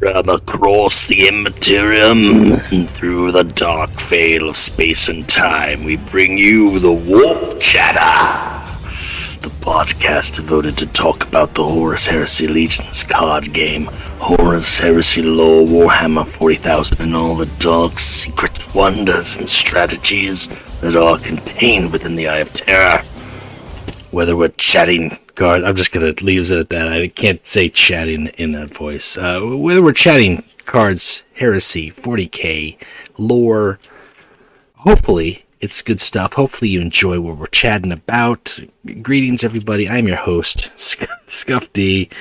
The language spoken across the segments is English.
From across the immaterium and through the dark veil of space and time, we bring you the Warp Chatter, the podcast devoted to talk about the Horus Heresy Legion's card game, Horus Heresy lore, Warhammer 40,000, and all the dark secrets, wonders, and strategies that are contained within the Eye of Terror. Whether we're chatting cards, I'm just going to leave it at that. I can't say chatting in that voice. Whether we're chatting cards, Heresy, 40k, lore, hopefully it's good stuff. Hopefully you enjoy what we're chatting about. Greetings, everybody. I'm your host, SkuffD.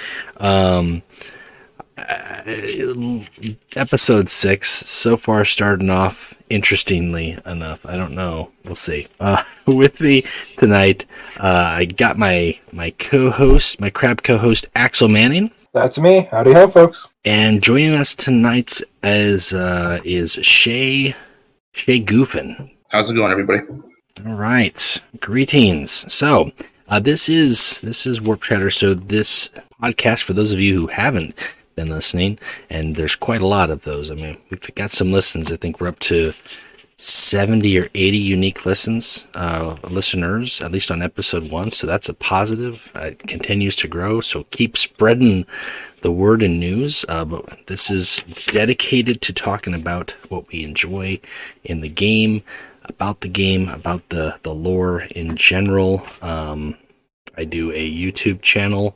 Episode 6, so far starting off interestingly enough. I don't know. We'll see. With me tonight, I got my co-host, my crab co-host, Axel Manning. That's me. Howdy ho, folks. And joining us tonight is Shaygoofin. How's it going, everybody? All right. Greetings. So, this is Warp Chatter. So this podcast, for those of you who haven't been listening, and there's quite a lot of those. I mean, we've got some listens. I think we're up to 70 or 80 unique listeners, at least on episode 1. So that's a positive. It continues to grow. So keep spreading the word and news. But this is dedicated to talking about what we enjoy in the game, about the lore in general. I do a YouTube channel.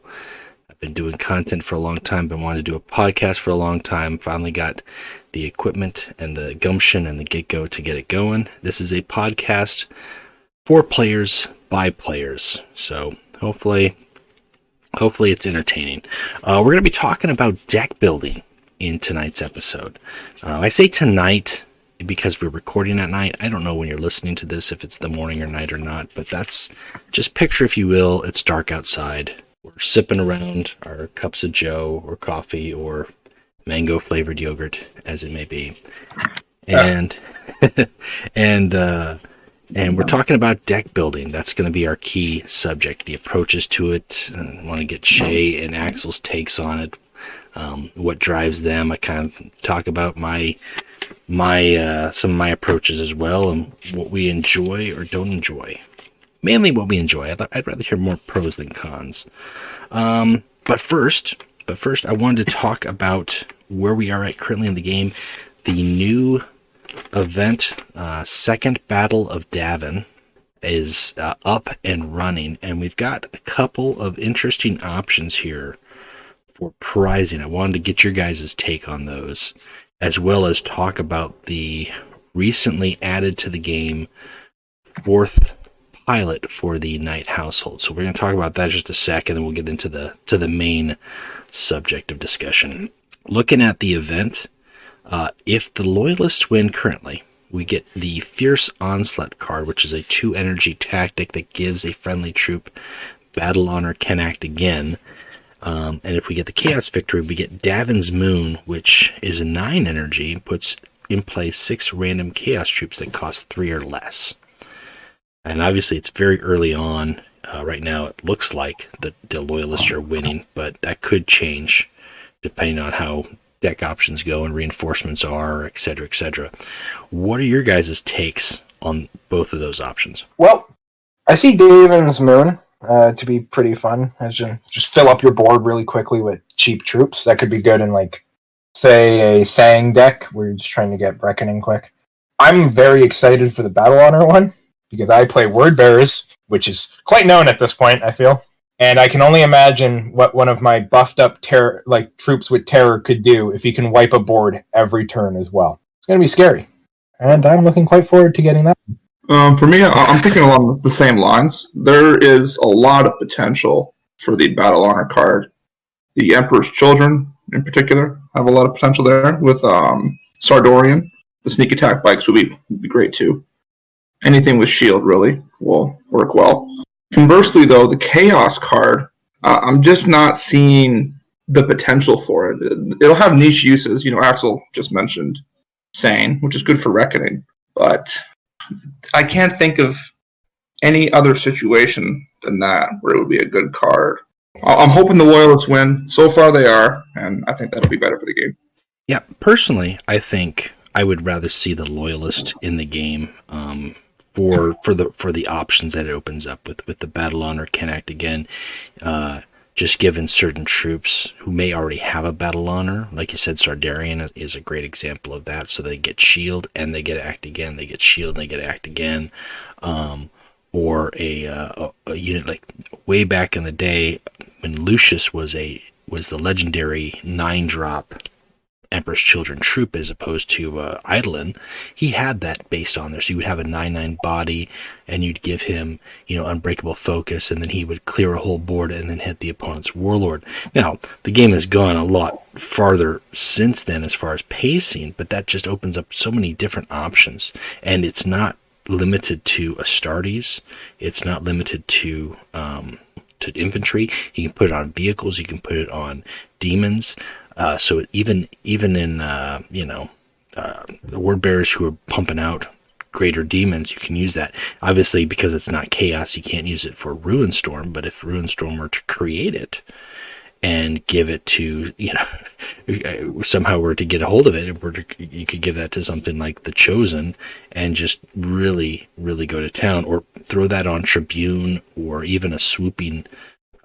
I've been doing content for a long time, been wanting to do a podcast for a long time. Finally got the equipment and the gumption and the get-go to get it going. This is a podcast for players by players. So hopefully it's entertaining. We're going to be talking about deck building in tonight's episode. I say tonight because we're recording at night. I don't know when you're listening to this, if it's the morning or night or not, but that's just picture, if you will, it's dark outside. We're sipping around our cups of joe or coffee or mango flavored yogurt, as it may be. And and we're talking about deck building. That's going to be our key subject, the approaches to it. I want to get Shay and Axel's takes on it. What drives them. I kind of talk about some of my approaches as well, and what we enjoy or don't enjoy. Mainly what we enjoy. I'd rather hear more pros than cons. But first, I wanted to talk about where we are at currently in the game. The new event, Second Battle of Davin, is up and running, and we've got a couple of interesting options here for prizing. I wanted to get your guys' take on those, as well as talk about the recently added to the game 4th pilot for the Knight household. So we're going to talk about that in just a sec, and then we'll get into the main subject of discussion. Looking at the event, if the Loyalists win currently, we get the Fierce Onslaught card, which is a 2 energy tactic that gives a friendly troop battle honor, can act again. And if we get the Chaos Victory, we get Davin's Moon, which is a 9 energy, puts in play 6 random Chaos troops that cost 3 or less. And obviously it's very early on. Right now it looks like the Loyalists are winning, but that could change depending on how deck options go and reinforcements are, etc., etc. What are your guys' takes on both of those options? Well, I see Davin's Moon to be pretty fun. As you just fill up your board really quickly with cheap troops. That could be good in, like, say, a Sang deck where you're just trying to get Reckoning quick. I'm very excited for the Battle Honor one, because I play Word Bearers, which is quite known at this point, I feel. And I can only imagine what one of my buffed up troops with terror could do if he can wipe a board every turn as well. It's going to be scary. And I'm looking quite forward to getting that. For me, I'm thinking along the same lines. There is a lot of potential for the Battle Honor card. The Emperor's Children, in particular, have a lot of potential there. With Sardorian, the sneak attack bikes would be great too. Anything with shield really will work well. Conversely, though, the Chaos card, I'm just not seeing the potential for it. It'll have niche uses. Axel just mentioned Sane, which is good for Reckoning, but I can't think of any other situation than that where it would be a good card. I'm hoping the Loyalists win. So far they are, and I think that'll be better for the game. Yeah, personally, I think I would rather see the Loyalist in the game for the options that it opens up with the Battle Honor can act again. Just given certain troops who may already have a Battle Honor, like you said, Sardarian is a great example of that. So they get shield and they get act again. They get shield and they get act again. Or a unit like way back in the day when Lucius was the legendary 9-drop Emperor's Children troop as opposed to Eidolon, he had that based on there. So you would have a 9/9 body, and you'd give him, unbreakable focus, and then he would clear a whole board and then hit the opponent's warlord. Now, the game has gone a lot farther since then as far as pacing, but that just opens up so many different options, and it's not limited to Astartes. It's not limited to infantry. You can put it on vehicles. You can put it on demons. So even in the word bearers who are pumping out greater demons, you can use that. Obviously, because it's not chaos, you can't use it for Ruinstorm. But if Ruinstorm were to create it and give it to somehow were to get a hold of it, you could give that to something like the Chosen and just really really go to town, or throw that on Tribune, or even a swooping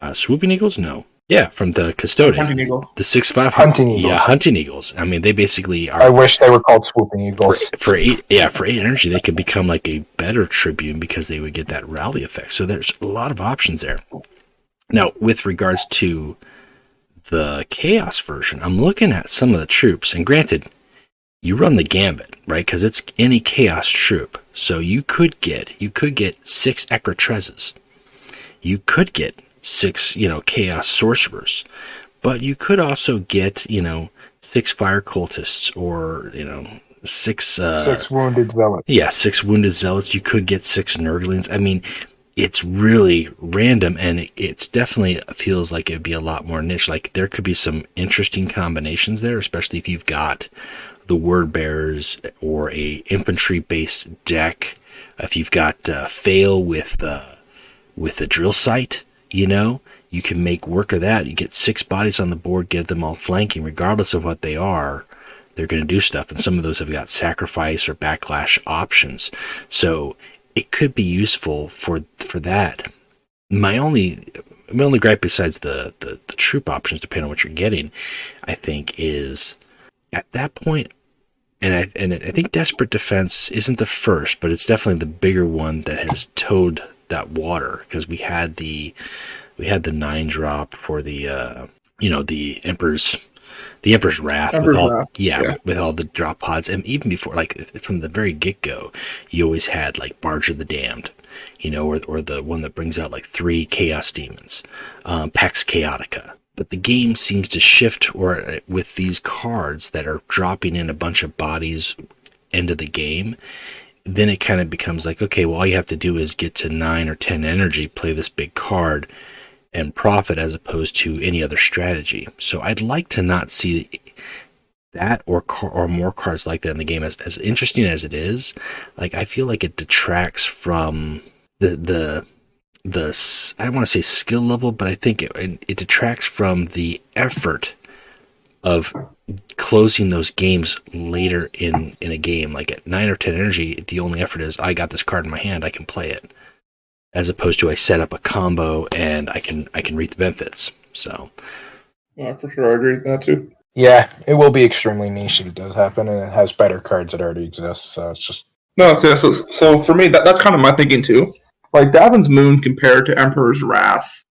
eagles. No. Yeah, from the Custodes. Hunting Eagle. The 6/5 Hunting Eagles. Yeah, Hunting Eagles. I mean, they basically are. I wish they were called Swooping Eagles. For 8 energy, they could become like a better Tribune because they would get that rally effect. So there's a lot of options there. Now, with regards to the Chaos version, I'm looking at some of the troops, and granted, you run the gambit, right? Because it's any Chaos troop. So you could get 6 Ecratrezes. You could get 6, Chaos Sorcerers, but you could also get, 6 Fire Cultists, or, 6 Wounded Zealots. Yeah, 6 Wounded Zealots. You could get 6 Nurglings. I mean, it's really random, and it's definitely feels like it'd be a lot more niche. Like, there could be some interesting combinations there, especially if you've got the Word Bearers or a infantry-based deck. If you've got Fail with the Drill Sight, you can make work of that. You get 6 bodies on the board, give them all flanking, regardless of what they are. They're going to do stuff, and some of those have got sacrifice or backlash options. So it could be useful for that. My only gripe, besides the troop options, depending on what you're getting, I think, is at that point, and I think Desperate Defense isn't the first, but it's definitely the bigger one that has towed that water, because we had the 9-drop for the the Emperor's Wrath, with all the drop pods, and even before, like from the very get-go, you always had like Barge of the Damned, or the one that brings out like 3 Chaos Demons, Pax Chaotica. But the game seems to shift, or with these cards that are dropping in a bunch of bodies end of the game, then it kind of becomes like, okay, well, all you have to do is get to 9 or 10 energy, play this big card, and profit, as opposed to any other strategy. So I'd like to not see that or more cards like that in the game. As interesting as it is, like, I feel like it detracts from the I don't want to say skill level, but I think it detracts from the effort of closing those games later in a game. Like at 9 or 10 energy, the only effort is, I got this card in my hand, I can play it, as opposed to I set up a combo and I can reap the benefits. So yeah, for sure, I agree with that too. Yeah, it will be extremely niche if it does happen, and it has better cards that already exist. So it's just so for me, that's kind of my thinking too. Like Davin's Moon compared to Emperor's Wrath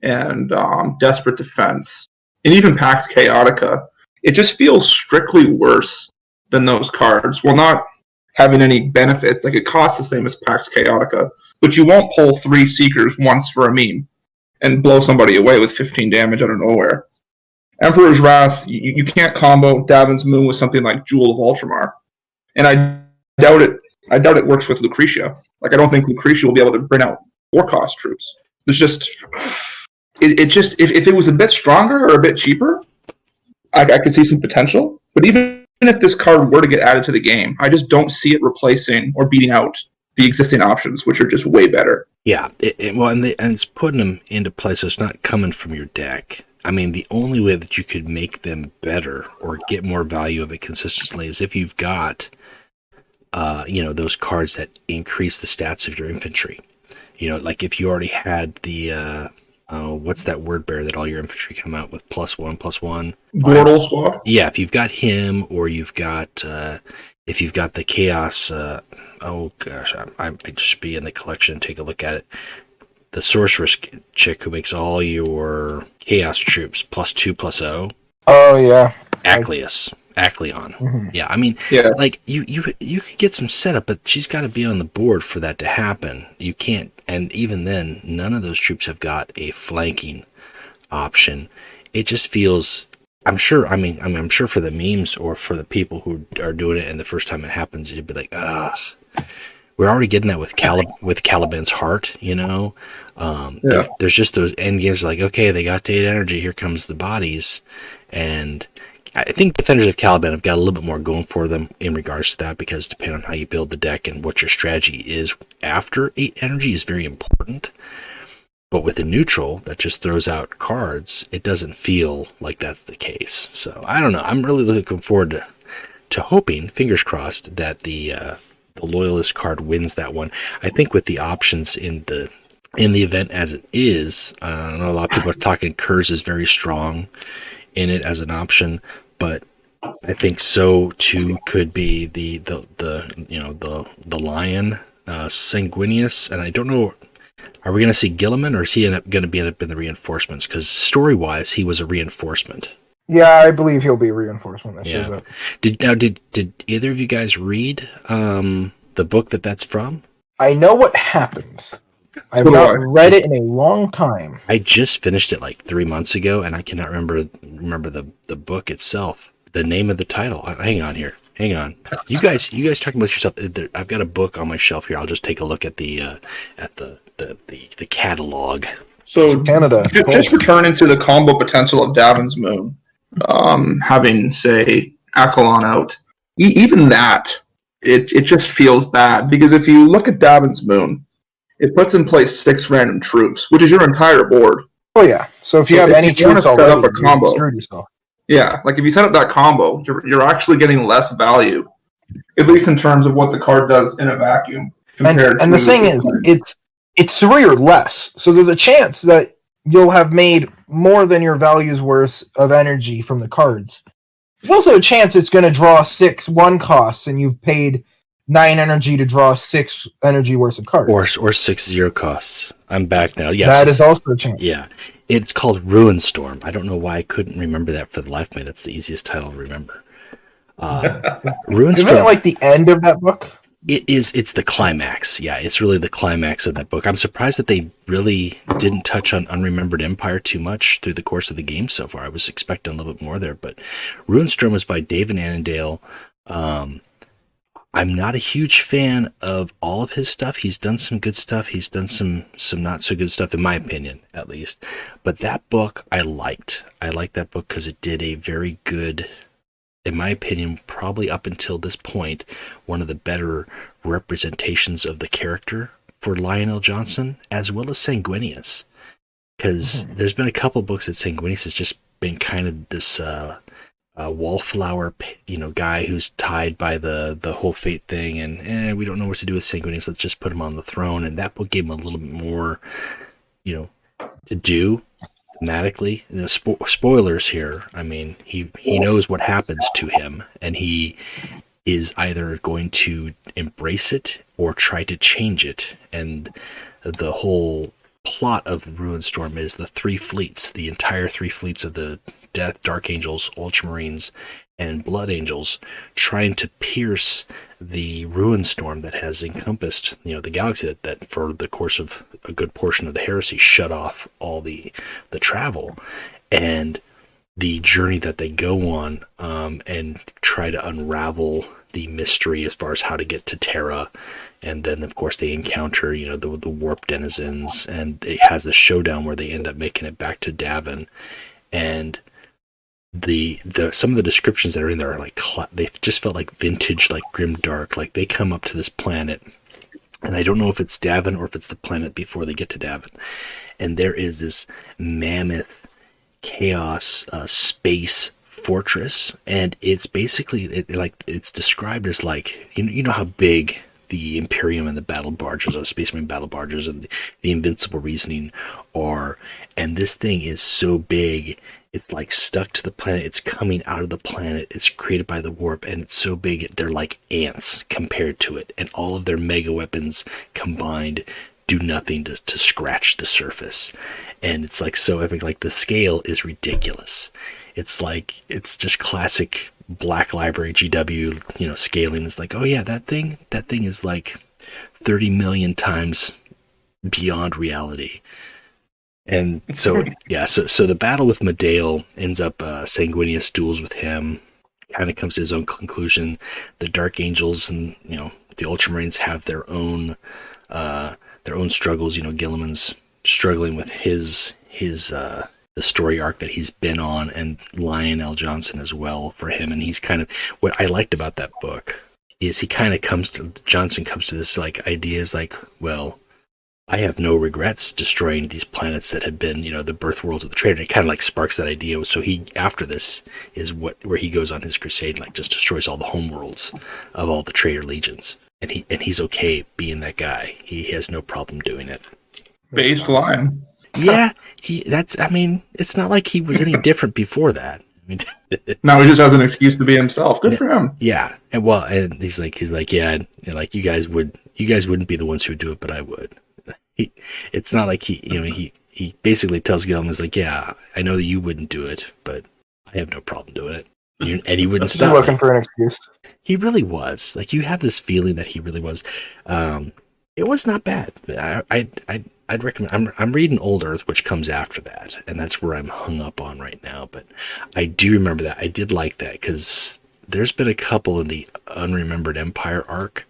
and Desperate Defense, and even Pax Chaotica, it just feels strictly worse than those cards. Well, not having any benefits. Like, it costs the same as Pax Chaotica, but you won't pull 3 Seekers once for a meme and blow somebody away with 15 damage out of nowhere. Emperor's Wrath, you can't combo Davin's Moon with something like Jewel of Ultramar. And I doubt it works with Lucretia. Like, I don't think Lucretia will be able to bring out 4-cost troops. There's just... If it was a bit stronger or a bit cheaper, I could see some potential. But even if this card were to get added to the game, I just don't see it replacing or beating out the existing options, which are just way better. Yeah, and it's putting them into play, so it's not coming from your deck. I mean, the only way that you could make them better or get more value of it consistently is if you've got, those cards that increase the stats of your infantry. Like if you already had the, what's that word bearer that all your infantry come out with? +1/+1. Gordle squad. Yeah, if you've got him, or if you've got the chaos. Oh gosh, I just should be in the collection and take a look at it. The sorceress chick who makes all your chaos troops +2/+0. Oh yeah, Acleon. Mhm. Yeah, I mean, Yeah. like you could get some setup, but she's got to be on the board for that to happen. You can't, and even then, none of those troops have got a flanking option. It just feels. I'm sure for the memes or for the people who are doing it, and the first time it happens, you'd be like, ugh. We're already getting that with Caliban's heart, There's just those end games like, okay, they got 8 energy, here comes the bodies, and I think Defenders of Caliban have got a little bit more going for them in regards to that, because depending on how you build the deck and what your strategy is after 8 energy is very important. But with the neutral that just throws out cards, it doesn't feel like that's the case. So I don't know. I'm really looking forward to hoping, fingers crossed, that the loyalist card wins that one. I think with the options in the event as it is, I know a lot of people are talking Kurz is very strong in it as an option, but I think so too could be the lion Sanguinius, and I don't know. Are we going to see Gilliman, or is he going to be in the reinforcements? Because story-wise, he was a reinforcement. Yeah, I believe he'll be reinforcement that shows up. Did either of you guys read the book that's from? I know what happens. I've not read it in a long time. I just finished it like 3 months ago, and I cannot remember the book itself. The name of the title. Hang on here. Hang on. You guys talking about yourself. I've got a book on my shelf here. I'll just take a look at the catalog. So Canada. Just returning to the combo potential of Davin's Moon. Having, say, Accolon out, even that, it just feels bad, because if you look at Davin's Moon, it puts in place 6 random troops, which is your entire board. Oh yeah. So if you have any troops set already, up a combo, yourself. Yeah, like if you set up that combo, you're actually getting less value, at least in terms of what the card does in a vacuum. And the thing is, it's 3 or less, so there's a chance that you'll have made more than your value's worth of energy from the cards. There's also a chance it's going to draw 6 1 costs, and you've paid 9 energy to draw 6 energy worth of cards. Or 6 0 costs. I'm back now. Yes. That is also a chance. Yeah. It's called Ruinstorm. I don't know why I couldn't remember that for the life of me. That's the easiest title to remember. Ruinstorm. Isn't it like the end of that book? It is. It's the climax. Yeah, it's really the climax of that book. I'm surprised that they really didn't touch on Unremembered Empire too much through the course of the game so far. I was expecting a little bit more there, but Ruinstorm was by David Annandale. I'm not a huge fan of all of his stuff. He's done some good stuff. He's done some not so good stuff, in my opinion, at least. But that book I liked. I liked that book because it did a very good, in my opinion, probably up until this point, one of the better representations of the character for Lionel Johnson, as well as Sanguinius. Because there's been a couple books that Sanguinius has just been kind of this wallflower, guy who's tied by the whole fate thing, and we don't know what to do with Sanguinius. Let's just put him on the throne. And that book gave him a little bit more, to do thematically. Spoilers here. I mean, he knows what happens to him, and he is either going to embrace it or try to change it. And the whole plot of Ruinstorm is the 3 fleets, the entire 3 fleets of the Death, Dark Angels, Ultramarines, and Blood Angels, trying to pierce the Ruinstorm that has encompassed, the galaxy that for the course of a good portion of the heresy shut off all the travel, and the journey that they go on, and try to unravel the mystery as far as how to get to Terra. And then, of course, they encounter, the warp denizens, and it has a showdown where they end up making it back to Davin. And the some of the descriptions that are in there are like, they just felt like vintage, like grimdark. Like they come up to this planet, and I don't know if it's Davin or if it's the planet before they get to Davin. And there is this mammoth chaos space fortress, and it's basically it's described as like, you know how big the Imperium and the battle barges, or Space Marine battle barges, and the Invincible Reasoning are, and this thing is so big, it's like stuck to the planet, it's coming out of the planet, it's created by the warp, and it's so big they're like ants compared to it, and all of their mega weapons combined do nothing to scratch the surface. And it's like so epic, like the scale is ridiculous. It's like, it's just classic Black Library GW, scaling. It's like, oh yeah, that thing is like 30 million times beyond reality. And so, yeah, so the battle with Medail ends up, Sanguinius duels with him, kind of comes to his own conclusion. The Dark Angels and, the Ultramarines have their own struggles. Gilliman's struggling with the story arc that he's been on, and Lionel Johnson as well for him. And he's kind of, what I liked about that book is Johnson comes to this like idea is like, well, I have no regrets destroying these planets that have been, the birth worlds of the Traitor. It kind of like sparks that idea. So he, after this, is where he goes on his crusade, and like just destroys all the home worlds of all the Traitor legions. And he's okay being that guy. He has no problem doing it. Baseline. Yeah, it's not like he was any different before that. Now he just has an excuse to be himself. Good for him. Yeah, and he's like, yeah, like you guys wouldn't be the ones who would do it, but I would. It's not like he basically tells Gilman, is like, yeah, I know that you wouldn't do it, but I have no problem doing it. And he wouldn't stop. He's looking for an excuse. He really was. Like, you have this feeling that he really was. It was not bad. I'd recommend. I'm reading Old Earth, which comes after that, and that's where I'm hung up on right now. But I do remember that. I did like that, because there's been a couple in the Unremembered Empire arc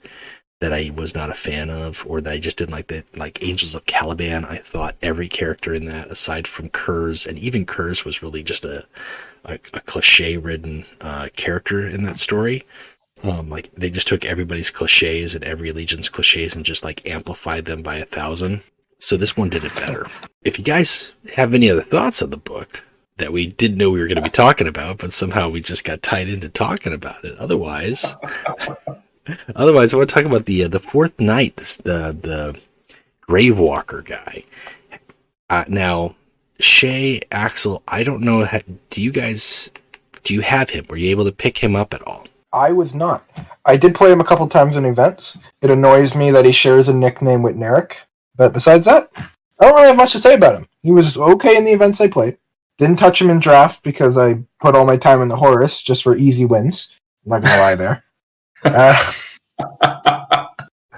that I was not a fan of, or that I just didn't like. That, like Angels of Caliban, I thought every character in that, aside from Kurz, and even Kurz was really just a cliche-ridden character in that story. Like, they just took everybody's cliches and every Legion's cliches and just like amplified them by 1,000. So this one did it better. If you guys have any other thoughts on the book that we didn't know we were going to be talking about, but somehow we just got tied into talking about it. Otherwise, I want to talk about the Fourth Knight, the Gravewalker guy. Now, Shay, Axel, I don't know. Do you have him? Were you able to pick him up at all? I was not. I did play him a couple times in events. It annoys me that he shares a nickname with Narek. But besides that, I don't really have much to say about him. He was okay in the events I played. Didn't touch him in draft because I put all my time in the Horus just for easy wins. I'm not going to lie there.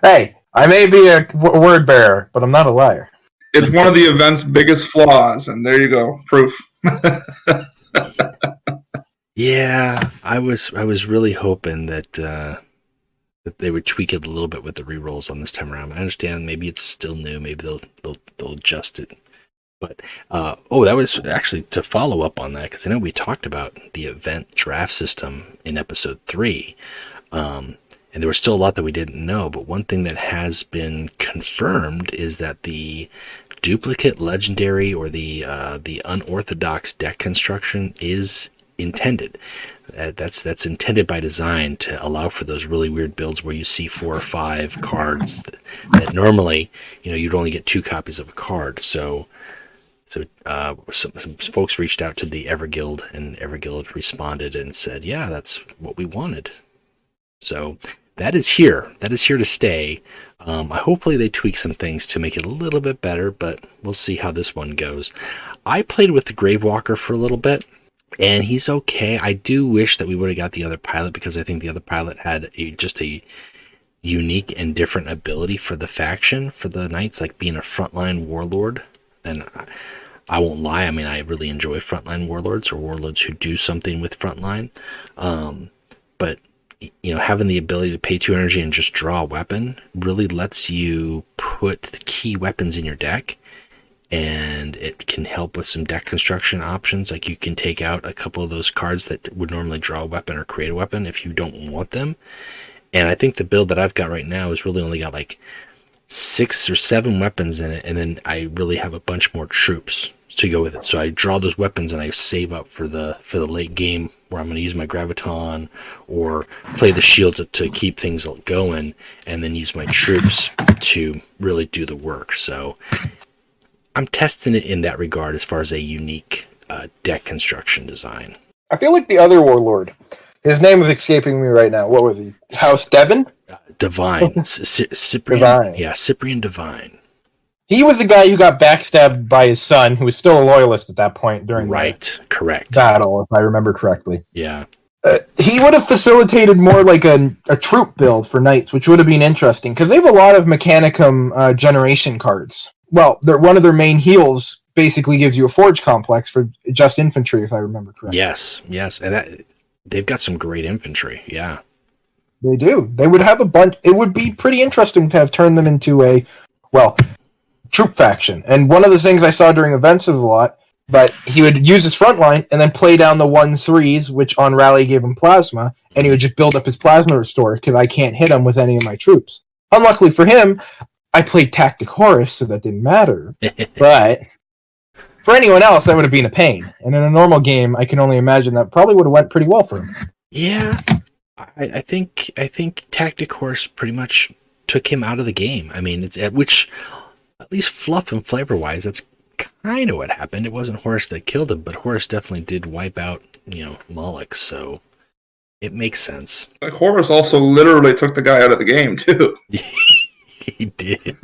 Hey, I may be a word bearer, but I'm not a liar. It's one of the event's biggest flaws, and there you go. Proof. Yeah, I was really hoping that they would tweak it a little bit with the rerolls on this time around. I understand maybe it's still new, maybe they'll adjust it. But that was actually to follow up on that, because I know we talked about the event draft system in episode 3, and there was still a lot that we didn't know. But one thing that has been confirmed is that the duplicate legendary, or the unorthodox deck construction is intended. That's intended by design to allow for those really weird builds where you see 4 or 5 cards that normally, you'd only get 2 copies of a card. So some folks reached out to the Everguild, and Everguild responded and said, yeah, that's what we wanted. So that is here. That is here to stay. Hopefully they tweak some things to make it a little bit better, but we'll see how this one goes. I played with the Gravewalker for a little bit, and he's okay. I do wish that we would have got the other pilot, because I think the other pilot had just a unique and different ability for the faction, for the Knights, like being a frontline warlord. And I won't lie, I mean, I really enjoy frontline warlords, or warlords who do something with frontline. But having the ability to pay 2 energy and just draw a weapon really lets you put the key weapons in your deck, and it can help with some deck construction options. Like, you can take out a couple of those cards that would normally draw a weapon or create a weapon if you don't want them. And I think the build that I've got right now has really only got like 6 or 7 weapons in it, and then I really have a bunch more troops. to go with it. So I draw those weapons and I save up for the late game where I'm going to use my graviton or play the shield to keep things going, and then use my troops to really do the work. So I'm testing it in that regard as far as a unique deck construction design. I feel like the other warlord. His name is escaping me right now. What was he? House Devon? Divine. Cyprian. Divine. Yeah, Cyprian Divine. He was the guy who got backstabbed by his son, who was still a loyalist at that point during the correct battle, if I remember correctly. Yeah. He would have facilitated more like a troop build for knights, which would have been interesting, because they have a lot of Mechanicum generation cards. Well, one of their main heals basically gives you a forge complex for just infantry, if I remember correctly. Yes, and they've got some great infantry, yeah. They do. They would have a bunch. It would be pretty interesting to have turned them into a, troop faction. And one of the things I saw during events is a lot, but he would use his front line and then play down the 1/3s, which on rally gave him plasma, and he would just build up his plasma restore because I can't hit him with any of my troops. Unluckily for him, I played Tactic Horus, so that didn't matter. But for anyone else, that would have been a pain. And in a normal game, I can only imagine that probably would have went pretty well for him. Yeah, I think Tactic Horse pretty much took him out of the game. I mean, at least fluff and flavor wise, that's kind of what happened. It wasn't Horus that killed him, but Horus definitely did wipe out, Moloch. So it makes sense. Like Horus also literally took the guy out of the game too. He did.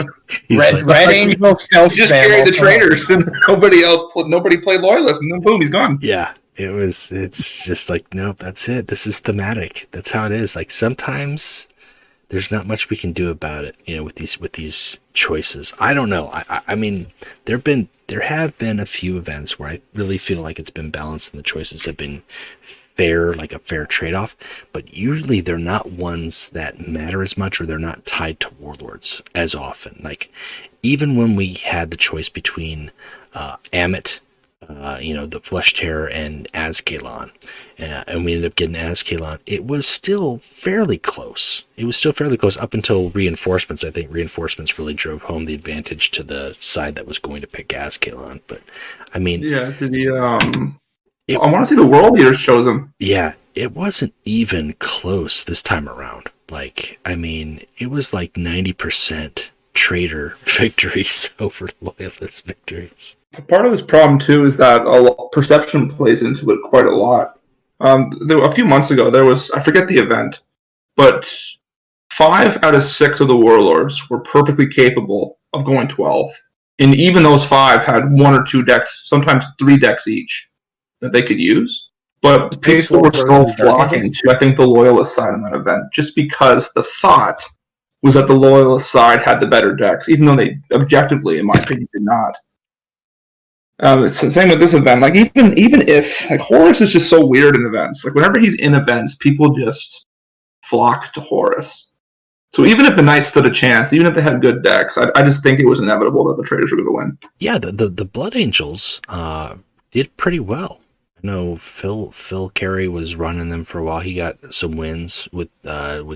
Red Angel self just carried the traitors, and nobody played loyalist, and then boom, he's gone. Yeah, it's just like, nope, that's it. This is thematic. That's how it is. Like sometimes there's not much we can do about it, with these choices. I don't know. I mean, there have been a few events where I really feel like it's been balanced and the choices have been fair, like a fair trade-off, but usually they're not ones that matter as much, or they're not tied to warlords as often. Like even when we had the choice between Amit, the Flesh Terror, and Azkaelon, and we ended up getting Azkaelon, it was still fairly close. Up until Reinforcements. I think Reinforcements really drove home the advantage to the side that was going to pick Azkaelon. But I mean, yeah, I want to see the World Eaters show them. Yeah, it wasn't even close this time around. Like, I mean, it was like 90% traitor victories over loyalist victories. Part of this problem too is that perception plays into it quite a lot. A few months ago, I forget the event, but 5 out of 6 of the warlords were perfectly capable of going 12, and even those 5 had 1 or 2 decks, sometimes 3 decks each, that they could use. But people were still flocking to, I think, the loyalist side in that event, just because the thought was that the loyalist side had the better decks, even though they objectively, in my opinion, did not. It's the same with this event. Like even if Horus is just so weird in events. Like whenever he's in events, people just flock to Horus. So even if the Knights stood a chance, even if they had good decks, I just think it was inevitable that the traders were going to win. Yeah, the Blood Angels did pretty well. I know Phil Carey was running them for a while. He got some wins with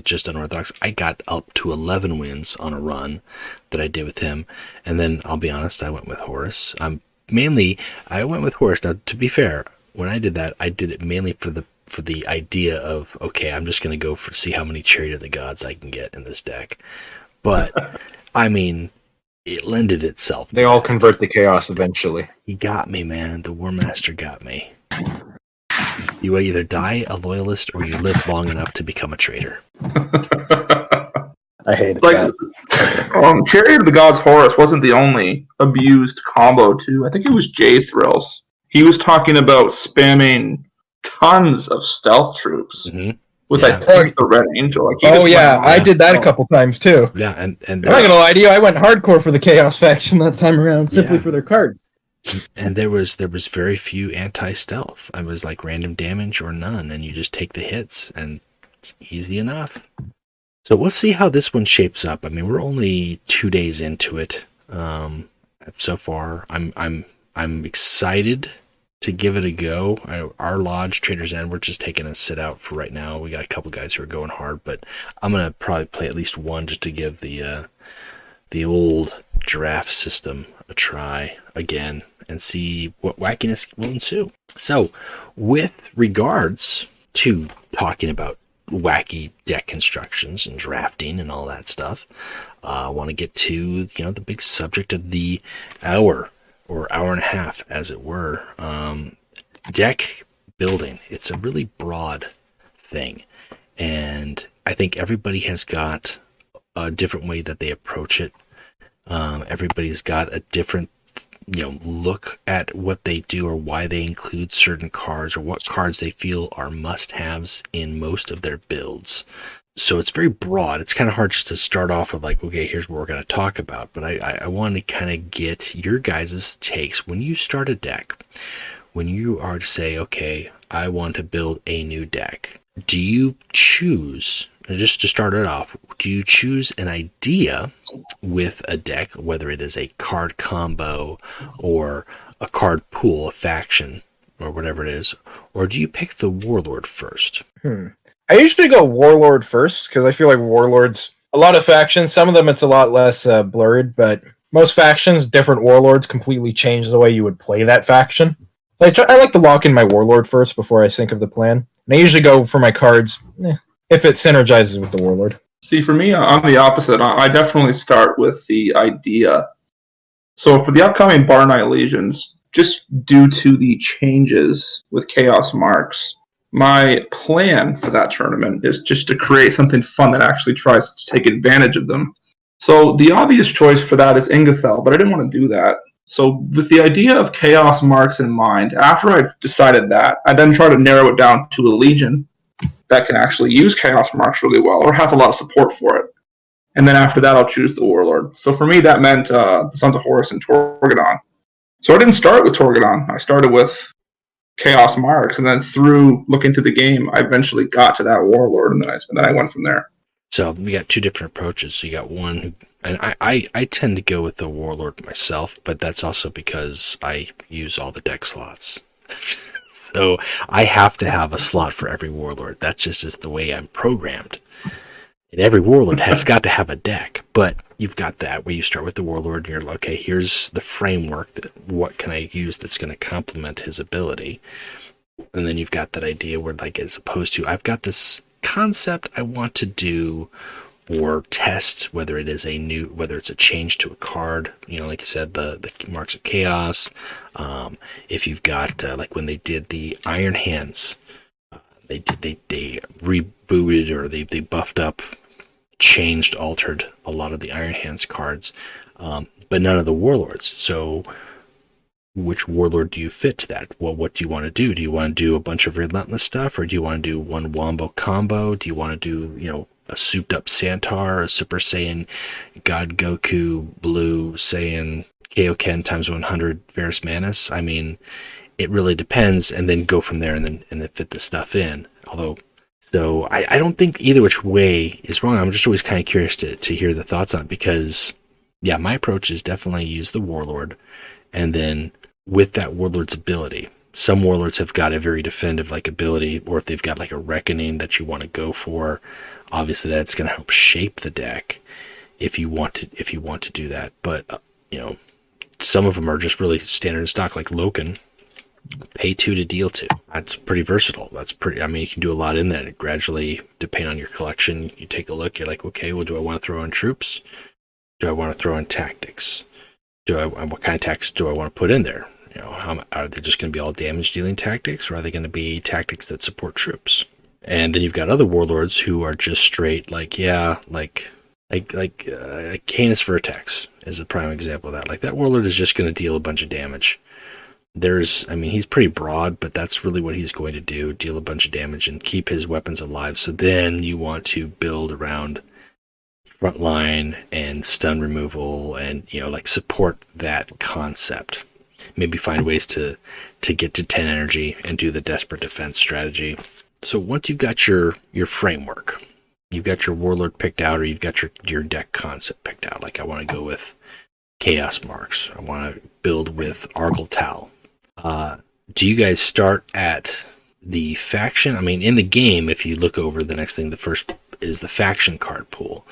just Unorthodox. I got up to 11 wins on a run that I did with him, and then I'll be honest, I went with Horus. I went with Horus. Now, to be fair, when I did that, I did it mainly for the idea of, okay, I'm just going to go see how many Chariot of the Gods I can get in this deck. But I mean, it lended itself. They all convert to chaos eventually. He got me, man. The War Master got me. You either die a loyalist or you live long enough to become a traitor. I hate it. Chariot of the Gods Horus wasn't the only abused combo too. I think it was J Thrills. He was talking about spamming tons of stealth troops with I think the Red Angel. I did that a couple times too. Yeah, and I'm not gonna lie to you, I went hardcore for the Chaos faction that time around simply for their cards. And there was very few anti-stealth. I was like random damage or none, and you just take the hits, and it's easy enough. So we'll see how this one shapes up. I mean, we're only 2 days into it so far. I'm excited to give it a go. Our lodge, Trader's End, we're just taking a sit out for right now. We got a couple guys who are going hard, but I'm gonna probably play at least one just to give the old draft system a try again. and see what wackiness will ensue. So, with regards to talking about wacky deck constructions and drafting and all that stuff, I want to get to the big subject of the hour or hour and a half, as it were. Deck building. It's a really broad thing, and I think everybody has got a different way that they approach it. Everybody's got a different look at what they do or why they include certain cards or what cards they feel are must-haves in most of their builds. So it's very broad. It's kind of hard just to start off with like, okay, here's what we're going to talk about. But I want to kind of get your guys' takes. When you start a deck, when you are to say, okay, I want to build a new deck, do you choose, just to start it off, do you choose an idea with a deck, whether it is a card combo or a card pool, a faction, or whatever it is, or do you pick the Warlord first? I usually go Warlord first, because I feel like Warlords, a lot of factions, some of them it's a lot less blurred, but most factions, different Warlords completely change the way you would play that faction. So I like to lock in my Warlord first before I think of the plan. And I usually go for my cards if it synergizes with the Warlord. See, for me, I'm the opposite. I definitely start with the idea. So for the upcoming Bar Night Legions, just due to the changes with Chaos Marks, my plan for that tournament is just to create something fun that actually tries to take advantage of them. So the obvious choice for that is Ingathel, but I didn't want to do that. So with the idea of Chaos Marks in mind, after I've decided that, I then try to narrow it down to a Legion that can actually use Chaos Marks really well, or has a lot of support for it. And then after that, I'll choose the Warlord. So for me, that meant the Sons of Horus and Torgadon. So I didn't start with Torgadon. I started with Chaos Marks, and then through looking through the game, I eventually got to that Warlord, and then I went from there. So we got two different approaches. So you got one who, and I tend to go with the Warlord myself, but that's also because I use all the deck slots. So I have to have a slot for every Warlord. That just is the way I'm programmed. And every Warlord has got to have a deck. But you've got that where you start with the Warlord and you're like, okay, here's the framework. What can I use that's going to complement his ability? And then you've got that idea where, like, as opposed to, I've got this concept I want to do or test, whether it's a change to a card, like you said, the Marks of Chaos. If you've got like when they did the Iron Hands, they rebooted or they buffed up, changed, altered a lot of the Iron Hands cards, but none of the Warlords. So which Warlord do you fit to that? Well, what do you want to do? Do you want to do a bunch of relentless stuff, or do you want to do one Wombo combo? Do you want to do, a souped up Santar, a Super Saiyan God Goku Blue Saiyan Kaioken times 100 Varus Manus? I mean, it really depends, and then go from there and then fit the stuff in. So I don't think either which way is wrong. I'm just always kind of curious to hear the thoughts on it, because yeah, my approach is definitely use the Warlord, and then with that Warlord's ability. Some Warlords have got a very defensive ability, or if they've got like a Reckoning that you want to go for, obviously that's going to help shape the deck if you want to do that. But some of them are just really standard in stock, like Loken. Pay 2 to deal 2. That's pretty versatile. You can do a lot in that. And gradually, depending on your collection, you take a look. You're like, okay, well, do I want to throw in troops? Do I want to throw in tactics? What kind of tactics do I want to put in there? Are they just going to be all damage dealing tactics, or are they going to be tactics that support troops? And then you've got other Warlords who are just straight like Canis Vertex is a prime example of that. Like, that Warlord is just going to deal a bunch of damage. He's pretty broad, but that's really what he's going to do, deal a bunch of damage and keep his weapons alive. So then you want to build around frontline and stun removal and, support that concept. Maybe find ways to get to 10 energy and do the desperate defense strategy. So once you've got your framework, you've got your Warlord picked out, or you've got your deck concept picked out, like I want to go with Chaos Marks, I want to build with Argyle. Do you guys start at the faction? In the game, if you look over, the next thing, the first is the faction card pool.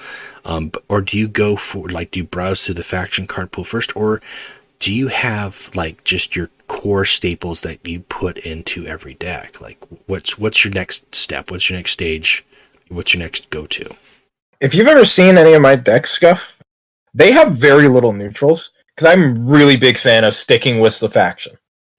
Or do you go for, do you browse through the faction card pool first, or do you have like just your core staples that you put into every deck? Like what's your next step? What's your next stage? What's your next go-to? If you've ever seen any of my deck Scuff, they have very little neutrals, because I'm a really big fan of sticking with the faction.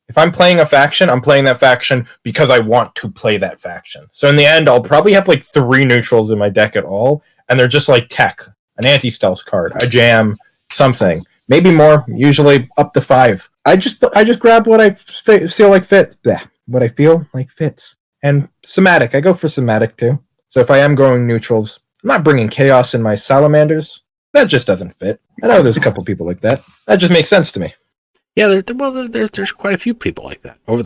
If I'm playing a faction, I'm playing that faction because I want to play that faction. So in the end, I'll probably have like 3 neutrals in my deck at all, and they're just like tech, an anti-stealth card, a jam, something. Maybe more, usually up to 5. I just grab what I feel like fits. What I feel like fits. And somatic, I go for somatic too. So if I am going neutrals, I'm not bringing chaos in my salamanders. That just doesn't fit. I know there's a couple people like that. That just makes sense to me. Yeah, there's quite a few people like that. Through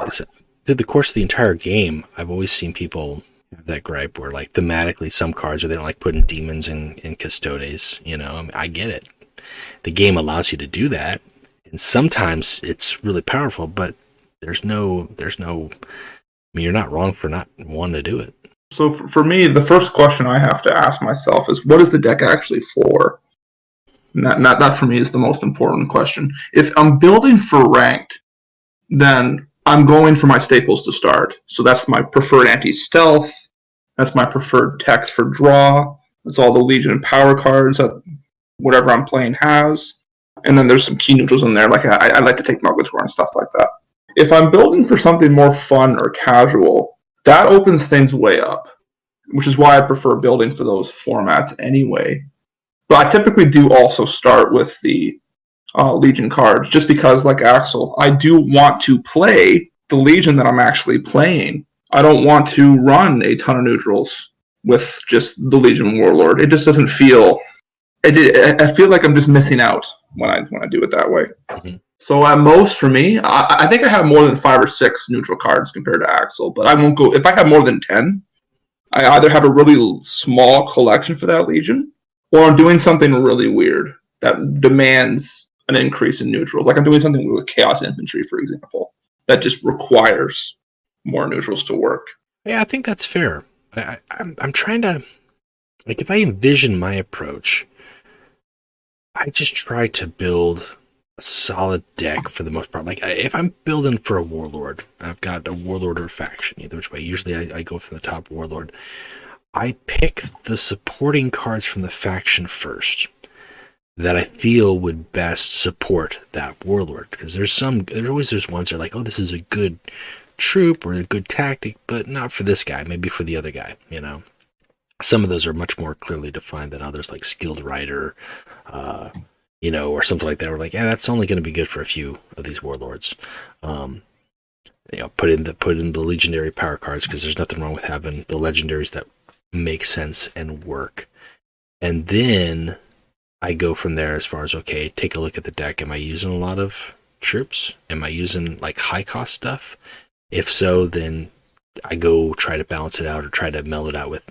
the course of the entire game, I've always seen people have that gripe where, like, thematically, some cards where they don't like putting demons in Custodes. You know, I mean, I get it. The game allows you to do that, and sometimes it's really powerful. But there's no. I mean, you're not wrong for not wanting to do it. So for me, the first question I have to ask myself is, what is the deck actually for? Not that for me is the most important question. If I'm building for ranked, then I'm going for my staples to start. So that's my preferred anti-stealth. That's my preferred text for draw. That's all the Legion and power cards that whatever I'm playing has. And then there's some key neutrals in there. Like I like to take Mugwort and stuff like that. If I'm building for something more fun or casual, that opens things way up, which is why I prefer building for those formats anyway. But I typically do also start with the Legion cards, just because, like Axel, I do want to play the Legion that I'm actually playing. I don't want to run a ton of neutrals with just the Legion Warlord. It just doesn't feel... I feel like I'm just missing out when I do it that way. Mm-hmm. So at most, for me, I think I have more than 5 or 6 neutral cards compared to Axel, but I won't go... If I have more than 10, I either have a really small collection for that Legion, or I'm doing something really weird that demands an increase in neutrals. Like I'm doing something with Chaos Infantry, for example, that just requires more neutrals to work. Yeah, I think that's fair. I'm trying to... Like, if I envision my approach, I just try to build a solid deck for the most part. Like, if I'm building for a Warlord, I've got a Warlord or a faction, either which way. Usually I go for the top Warlord. I pick the supporting cards from the faction first that I feel would best support that Warlord. Because there's always ones that are like, oh, this is a good troop or a good tactic, but not for this guy, maybe for the other guy, you know. Some of those are much more clearly defined than others, like Skilled Rider, you know, or something like that. We're like, yeah, that's only going to be good for a few of these Warlords. You know, put in the legendary power cards, because there's nothing wrong with having the legendaries that make sense and work. And then I go from there as far as, okay, take a look at the deck. Am I using a lot of troops? Am I using like high cost stuff? If so, then I go try to balance it out, or try to meld it out with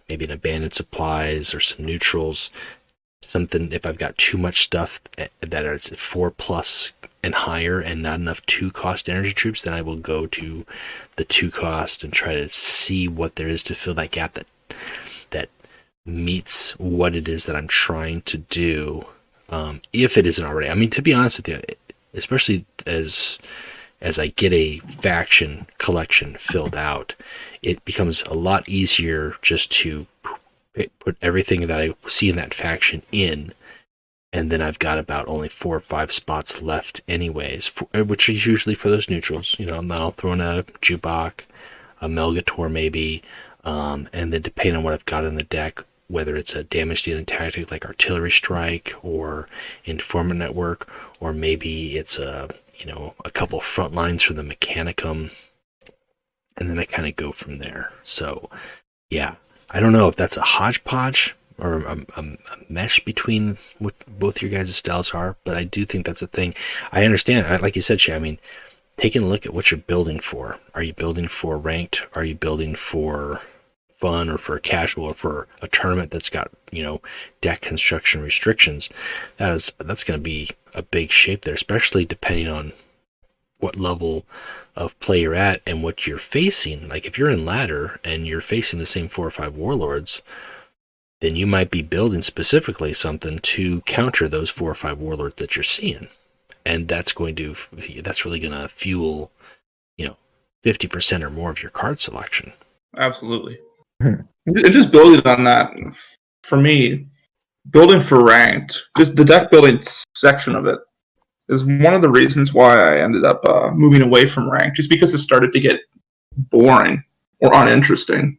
maybe an abandoned supplies or some neutrals. Something, if I've got too much stuff that is 4+ and higher and not enough 2-cost energy troops, then I will go to the 2-cost and try to see what there is to fill that gap that meets what it is that I'm trying to do, if it isn't already. I mean, to be honest with you, especially as I get a faction collection filled out, it becomes a lot easier just to put everything that I see in that faction in, and then I've got about only 4 or 5 spots left anyways, which is usually for those neutrals. You know, I'll throw in a Jubok, a Melgator maybe, and then depending on what I've got in the deck, whether it's a damage dealing tactic like Artillery Strike or Informant Network, or maybe it's a couple front lines for the Mechanicum, and then I kind of go from there. So, yeah, I don't know if that's a hodgepodge or a mesh between what both your guys' styles are, but I do think that's a thing. I understand, like you said, Shay, I mean, taking a look at what you're building for. Are you building for ranked? Are you building for fun, or for casual, or for a tournament that's got, you know, deck construction restrictions? That's going to be a big shape there, especially depending on what level of play you're at and what you're facing. Like, if you're in ladder and you're facing the same 4 or 5 Warlords, then you might be building specifically something to counter those 4 or 5 Warlords that you're seeing. and that's really going to fuel, 50% or more of your card selection. Absolutely. And just building on that, for me, building for ranked, just the deck building section of it is one of the reasons why I ended up moving away from ranked, just because it started to get boring or uninteresting.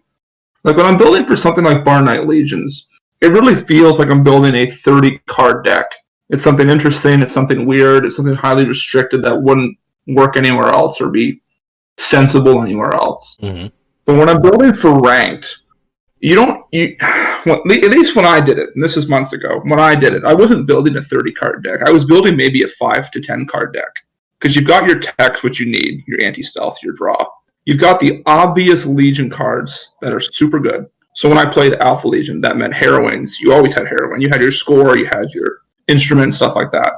Like when I'm building for something like Bar Knight Legions, it really feels like I'm building a 30-card deck. It's something interesting, it's something weird, it's something highly restricted that wouldn't work anywhere else or be sensible anywhere else. Mm-hmm. But when I'm building for ranked, at least when I did it, and this is months ago, when I did it, I wasn't building a 30-card deck. I was building maybe a 5 to 10-card deck. Because you've got your text, which you need, your anti-stealth, your draw. You've got the obvious Legion cards that are super good. So when I played Alpha Legion, that meant heroines. You always had heroine. You had your score, you had your instrument, stuff like that.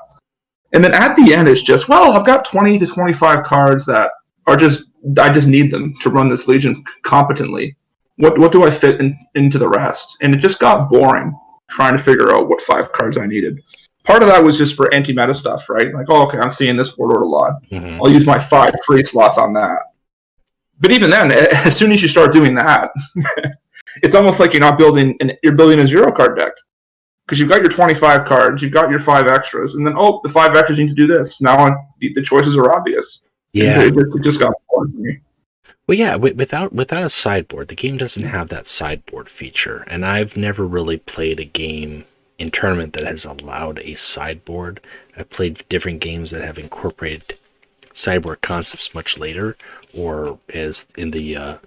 And then at the end, it's just, well, I've got 20 to 25 cards that are just, I just need them to run this Legion competently. What do I fit into the rest? And it just got boring trying to figure out what 5 cards I needed. Part of that was just for anti-meta stuff, right? Like, oh, okay, I'm seeing this warlord a lot. Mm-hmm. I'll use my 5 free slots on that. But even then, as soon as you start doing that, it's almost like you're building a 0-card deck. Because you've got your 25 cards, you've got your 5 extras, and then, the 5 extras need to do this. Now the choices are obvious. Yeah. It just got boring for me. Well, yeah, without a sideboard, the game doesn't have that sideboard feature. And I've never really played a game in tournament that has allowed a sideboard. I've played different games that have incorporated sideboard concepts much later, or as in the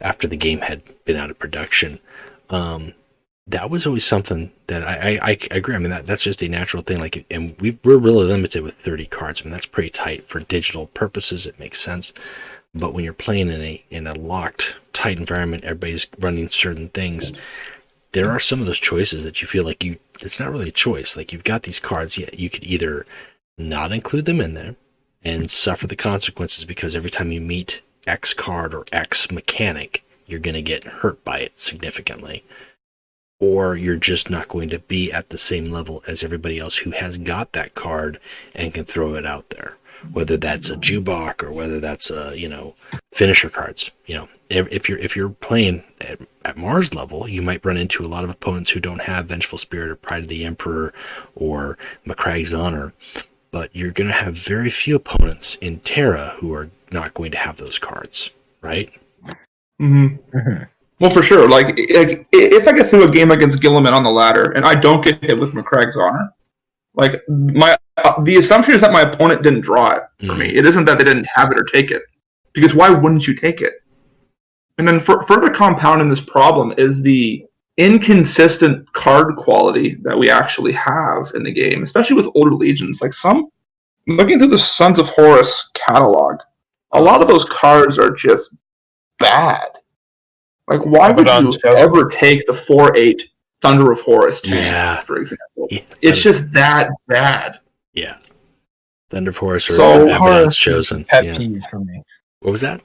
after the game had been out of production. That was always something that I agree. I mean, that's just a natural thing. Like, and we're really limited with 30 cards. I mean, that's pretty tight for digital purposes. It makes sense. But when you're playing in a locked, tight environment, everybody's running certain things. There are some of those choices that you feel like it's not really a choice. Like, you've got these cards, yet you could either not include them in there and suffer the consequences because every time you meet X card or X mechanic, you're going to get hurt by it significantly. Or you're just not going to be at the same level as everybody else who has got that card and can throw it out there. Whether that's a Jubok or whether that's a, finisher cards. If you're playing at Mars level, you might run into a lot of opponents who don't have Vengeful Spirit or Pride of the Emperor or Macragge's Honor, but you're going to have very few opponents in Terra who are not going to have those cards, right? Mm-hmm. Mm-hmm. Well, for sure. Like, if I get through a game against Gilliman on the ladder and I don't get hit with Macragge's Honor, like, the assumption is that my opponent didn't draw it for me. It isn't that they didn't have it or take it. Because why wouldn't you take it? And then further compounding this problem is the inconsistent card quality that we actually have in the game, especially with older Legions. Like, looking through the Sons of Horus catalog, a lot of those cards are just bad. Like, why would you ever take the 4/8 Thunder of Horus tank, for example? Yeah, it's just that bad. Yeah. Thunder of Horus or Abaddon's Chosen. Pet peeve for me. What was that?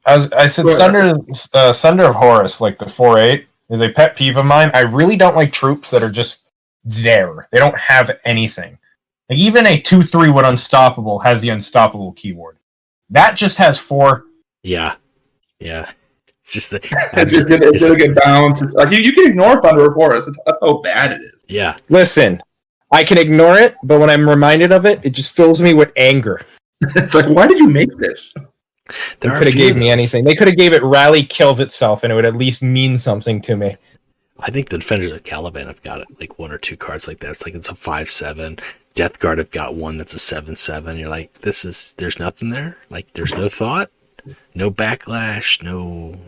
I said Thunder of Horus, like the 4/8, is a pet peeve of mine. I really don't like troops that are just there. They don't have anything. Like, even a 2/3 with Unstoppable has the Unstoppable keyword. That just has 4. Yeah. Yeah. It's just that it's gonna get bounced. Like, you can ignore Thunder of Horus. That's how bad it is. Yeah. Listen, I can ignore it, but when I'm reminded of it, it just fills me with anger. It's like, why did you make this? They could have gave me anything. They could have gave it Rally Kills Itself, and it would at least mean something to me. I think the Defenders of Caliban have got it, like 1 or 2 cards like that. It's like it's a 5/7. Death Guard have got one that's a 7/7. You're like, there's nothing there. Like, there's no thought. No backlash,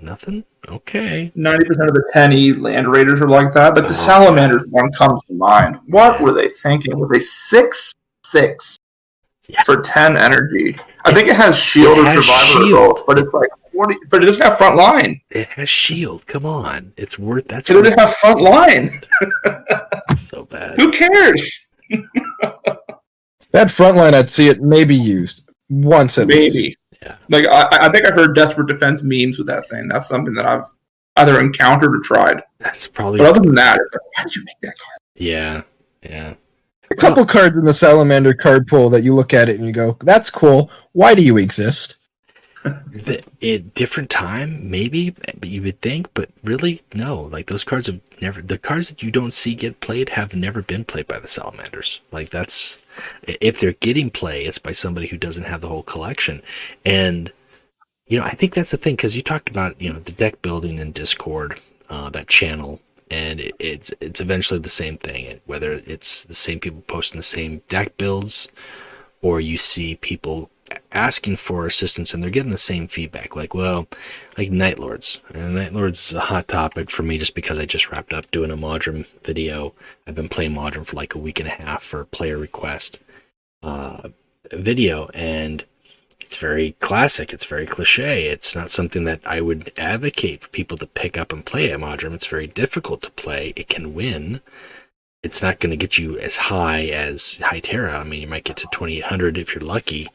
nothing? Okay. 90% of the 10E Land Raiders are like that, but the Salamanders one comes to mind. What were they thinking? Were they 6/6 for 10 energy? I think it has Shield or Survivor or both, but it's like, but it doesn't have front line. It has Shield. Come on. It doesn't have front line. It's so bad. Who cares? That front line, I'd see it maybe used once at least. Maybe. Yeah. Like, I think I heard Desperate Defense memes with that thing. That's something that I've either encountered or tried. That's probably. But other than that, it's like, why did you make that card? Yeah. A couple cards in the Salamander card pool that you look at it and you go, "That's cool. Why do you exist?" At different time, maybe you would think, but really, no. Like those cards have never. The cards that you don't see get played have never been played by the Salamanders. Like that's if they're getting play, it's by somebody who doesn't have the whole collection. And I think that's the thing because you talked about the deck building in Discord, that channel, and it's eventually the same thing. Whether it's the same people posting the same deck builds, or you see people asking for assistance and they're getting the same feedback, like Night Lords. And Night Lords is a hot topic for me just because I just wrapped up doing a Modern video. I've been playing Modern for like a week and a half for player request video, and it's very classic, it's very cliche. It's not something that I would advocate for people to pick up and play at Modern. It's very difficult to play. It can win. It's not going to get you as high as High Terra. I mean, you might get to 2800 if you're lucky.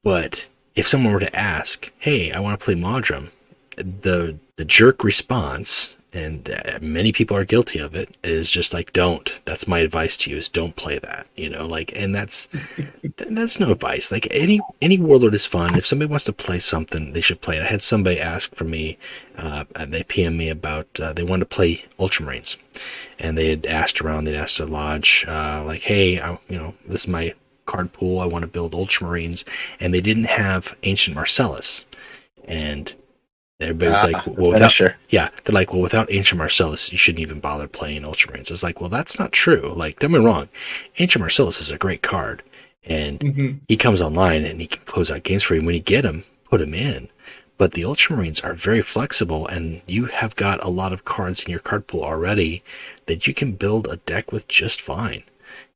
But if someone were to ask, "Hey, I want to play Modrum," the jerk response, and many people are guilty of it, is just like, "Don't." That's my advice to you: is don't play that. And that's no advice. Like any Warlord is fun. If somebody wants to play something, they should play it. I had somebody ask for me, they PM me about they wanted to play Ultramarines, and they had asked around. They'd asked a lodge, like, "Hey, this is my card pool, I want to build Ultramarines," and they didn't have Ancient Marcellus, and everybody was like, "Well, they're like, well, without Ancient Marcellus, you shouldn't even bother playing Ultramarines." I was like, well, that's not true. Like, don't get me wrong, Ancient Marcellus is a great card, and he comes online and he can close out games for you. When you get him, put him in. But the Ultramarines are very flexible, and you have got a lot of cards in your card pool already that you can build a deck with just fine.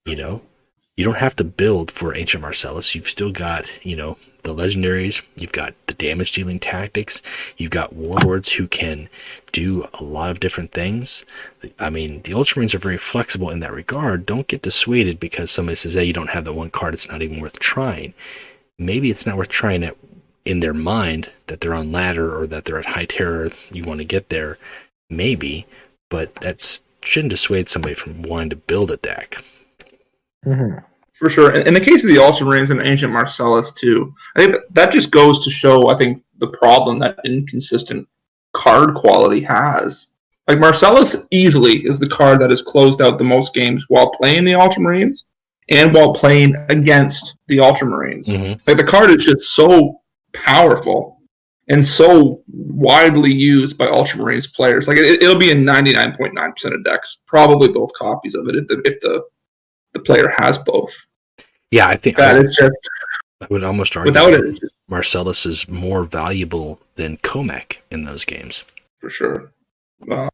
You don't have to build for Ancient Marcellus. You've still got, the legendaries. You've got the damage dealing tactics. You've got warlords who can do a lot of different things. I mean, the Ultramarines are very flexible in that regard. Don't get dissuaded because somebody says, "Hey, you don't have that one card. It's not even worth trying." Maybe it's not worth trying it in their mind that they're on ladder or that they're at High Terror. You want to get there, maybe, but that shouldn't dissuade somebody from wanting to build a deck. Mm-hmm. For sure. In the case of the Ultramarines and Ancient Marcellus, too, I think that just goes to show, the problem that inconsistent card quality has. Like, Marcellus easily is the card that has closed out the most games while playing the Ultramarines and while playing against the Ultramarines. Mm-hmm. Like, the card is just so powerful and so widely used by Ultramarines players. Like, it'll be in 99.9% of decks, probably both copies of it if the player has both. Yeah, I think that is just. I would almost argue without it, Marcellus is more valuable than Comac in those games. For sure. And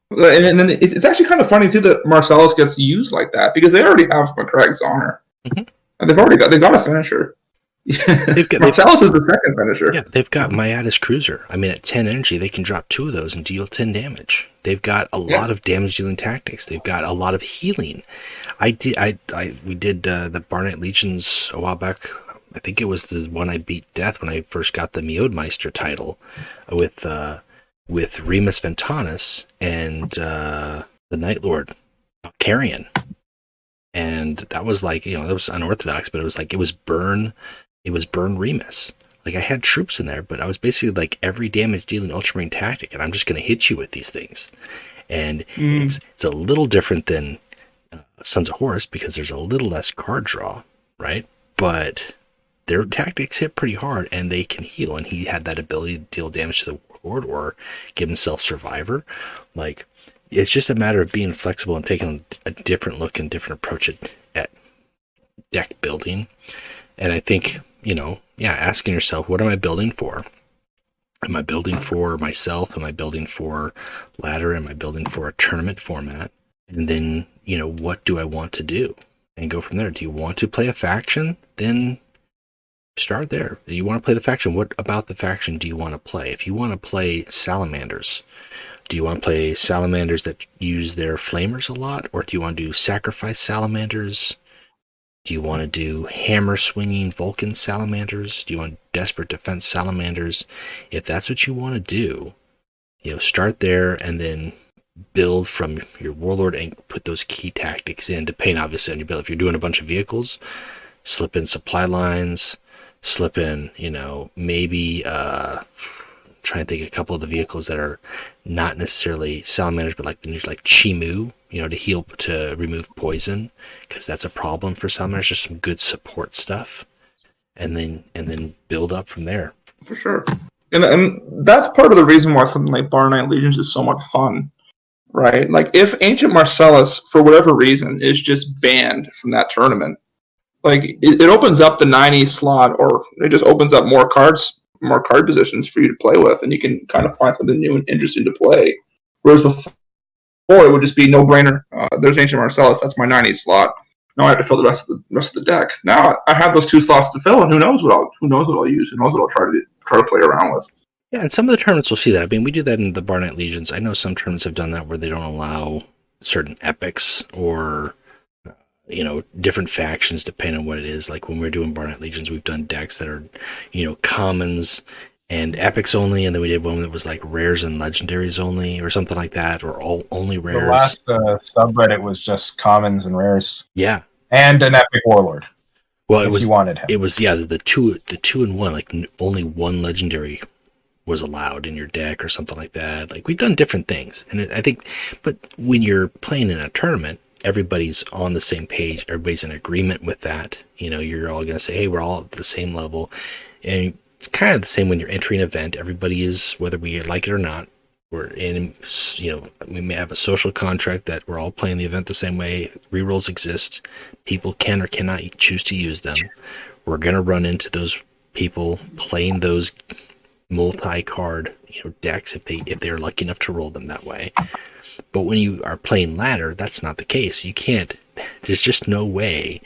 then it's actually kind of funny too that Marcellus gets used like that because they already have McCraig's Honor. Mm-hmm. And they've got a finisher. Marcellus is the second finisher. Yeah, they've got Maiatis Cruiser. I mean, at 10 energy, they can drop 2 of those and deal 10 damage. They've got a lot of damage dealing tactics. They've got a lot of healing. We did the Barnite Legions a while back. I think it was the one I beat death when I first got the Miodmeister title with Remus Ventanus and the Night Lord Carrion. And that was like, that was unorthodox, but it was burn Remus. Like, I had troops in there, but I was basically like every damage dealing Ultramarine tactic, and I'm just going to hit you with these things. And it's a little different than Sons of Horus because there's a little less card draw, right? But their tactics hit pretty hard, and they can heal. And he had that ability to deal damage to the Warlord or give himself Survivor. Like, it's just a matter of being flexible and taking a different look and different approach at deck building. And I think, asking yourself, what am I building for? Am I building for myself? Am I building for ladder? Am I building for a tournament format? And then, what do I want to do? And go from there. Do you want to play a faction? Then start there. Do you want to play the faction? What about the faction do you want to play? If you want to play Salamanders, do you want to play Salamanders that use their flamers a lot? Or do you want to do sacrifice Salamanders? Do you want to do hammer swinging Vulcan Salamanders? Do you want desperate defense Salamanders? If that's what you want to do, start there and then build from your warlord and put those key tactics in, depending obviously on your build. If you're doing a bunch of vehicles, slip in supply lines, slip in, maybe try and think a couple of the vehicles that are not necessarily salamanders, but like Chimu, to heal, to remove poison, because that's a problem for salamanders. Just some good support stuff, and then build up from there. For sure. And that's part of the reason why something like Bar Knight Legions is so much fun, right? Like, if Ancient Marcellus, for whatever reason, is just banned from that tournament, like, it opens up the 90 slot, or it just opens up more card positions for you to play with, and you can kind of find something new and interesting to play. Whereas before, it would just be no-brainer. There's Ancient Marcellus, that's my 90 slot. Now I have to fill the rest of the deck. Now I have those 2 slots to fill, and who knows what I'll use, who knows what I'll try to play around with. Yeah, and some of the tournaments will see that. I mean, we do that in the Bar Knight Legions. I know some tournaments have done that where they don't allow certain epics or different factions depending on what it is. Like when we're doing Bar Knight Legions, we've done decks that are commons and epics only, and then we did one that was like rares and legendaries only, or something like that, or only rares. The last subreddit was just commons and rares. Yeah, and an epic warlord. Well, it was, you wanted him. It was the 2-in-1, like only one legendary was allowed in your deck or something like that. Like, we've done different things, and I think, but when you're playing in a tournament, everybody's on the same page. Everybody's in agreement with that. You're all going to say, hey, we're all at the same level. And it's kind of the same when you're entering an event. Everybody is, whether we like it or not, we're in, we may have a social contract that we're all playing the event the same way. Rerolls exist. People can or cannot choose to use them. We're going to run into those people playing those multi-card decks if they're lucky enough to roll them that way. But when you are playing ladder, that's not the case. You can't, there's just no way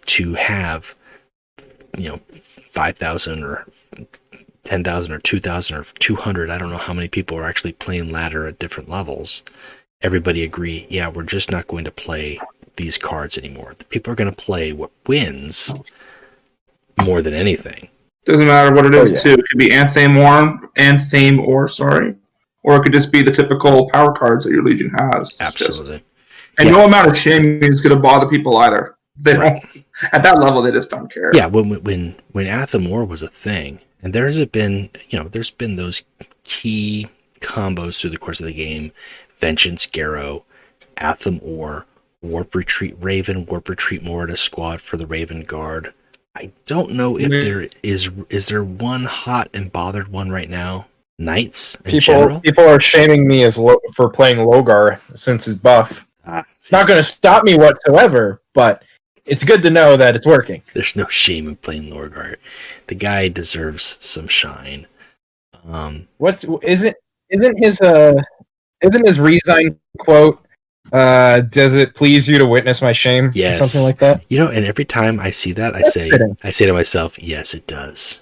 to have 5,000 or 10,000 or 2,000 or 200. I don't know how many people are actually playing ladder at different levels. Everybody agree, yeah, we're just not going to play these cards anymore. The people are going to play what wins more than anything. Doesn't matter what it is, too. It could be Anthem, or it could just be the typical power cards that your Legion has. Absolutely. And no amount of shaming is going to bother people either. They don't. At that level, they just don't care. Yeah, when Anthem War was a thing, and there's been those key combos through the course of the game: Vengeance Garrow, Atham Or, Warp Retreat Raven, Warp Retreat Mortis Squad for the Raven Guard. I don't know if there is there one hot and bothered one right now. Knights in general. People are shaming me for playing Logar since his buff. It's not going to stop me whatsoever, but it's good to know that it's working. There's no shame in playing Logar. The guy deserves some shine. Isn't his resign quote? Does it please you to witness my shame? Yes. Something like that. And every time I see that, I say to myself, yes, it does.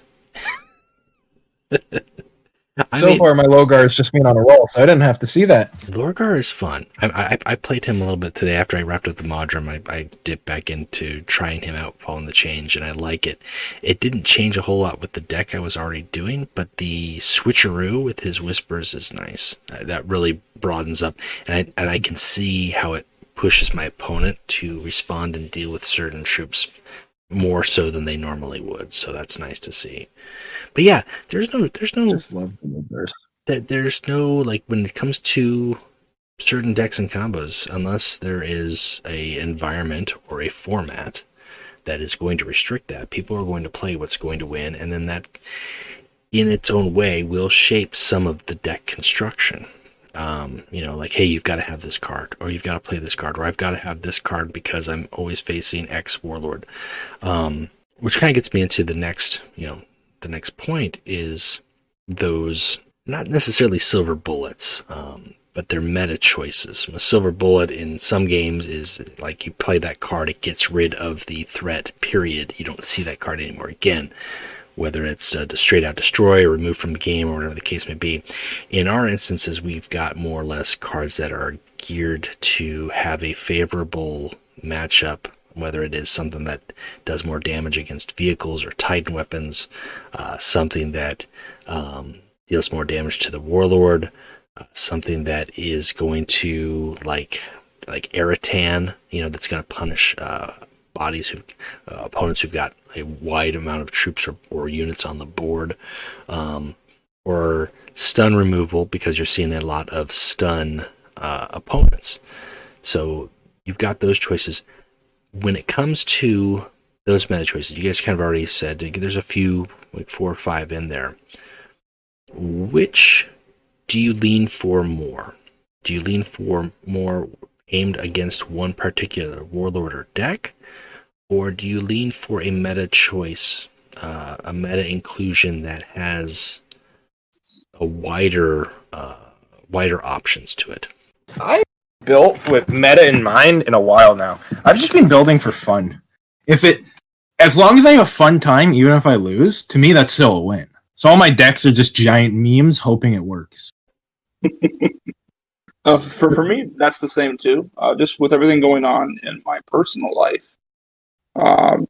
So far, my Logar has just been on a roll, so I didn't have to see that. Logar is fun. I played him a little bit today after I wrapped up the Modrum. I dipped back into trying him out following the change, and I like it. It didn't change a whole lot with the deck I was already doing, but the switcheroo with his whispers is nice. That really broadens up, and I can see how it pushes my opponent to respond and deal with certain troops more so than they normally would. So that's nice to see. But yeah, there's no. Just love the numbers. There's no, like, when it comes to certain decks and combos, unless there is a environment or a format that is going to restrict that, people are going to play what's going to win, and then that, in its own way, will shape some of the deck construction. Like, hey, you've got to have this card, or you've got to play this card, or I've got to have this card because I'm always facing X Warlord. Which kind of gets me into the next point is those, not necessarily silver bullets, but they're meta choices. A silver bullet in some games is like, you play that card, it gets rid of the threat, period. You don't see that card anymore again, whether it's to straight out destroy or remove from the game or whatever the case may be. In our instances, we've got more or less cards that are geared to have a favorable matchup, whether it is something that does more damage against vehicles or Titan weapons, something that deals more damage to the Warlord, something that is going to like Eritan, that's going to punish opponents who've got a wide amount of troops or units on the board, or stun removal because you're seeing a lot of stun opponents. So you've got those choices. When it comes to those meta choices, you guys kind of already said there's a few, like 4 or 5 in there. Which do you lean for more? Do you lean for more aimed against one particular warlord or deck? Or do you lean for a meta choice, a meta inclusion that has a wider options to it? I built with meta in mind in a while now. I've just been building for fun. As long as I have a fun time, even if I lose, to me that's still a win. So all my decks are just giant memes, hoping it works. For me, that's the same too. Just with everything going on in my personal life,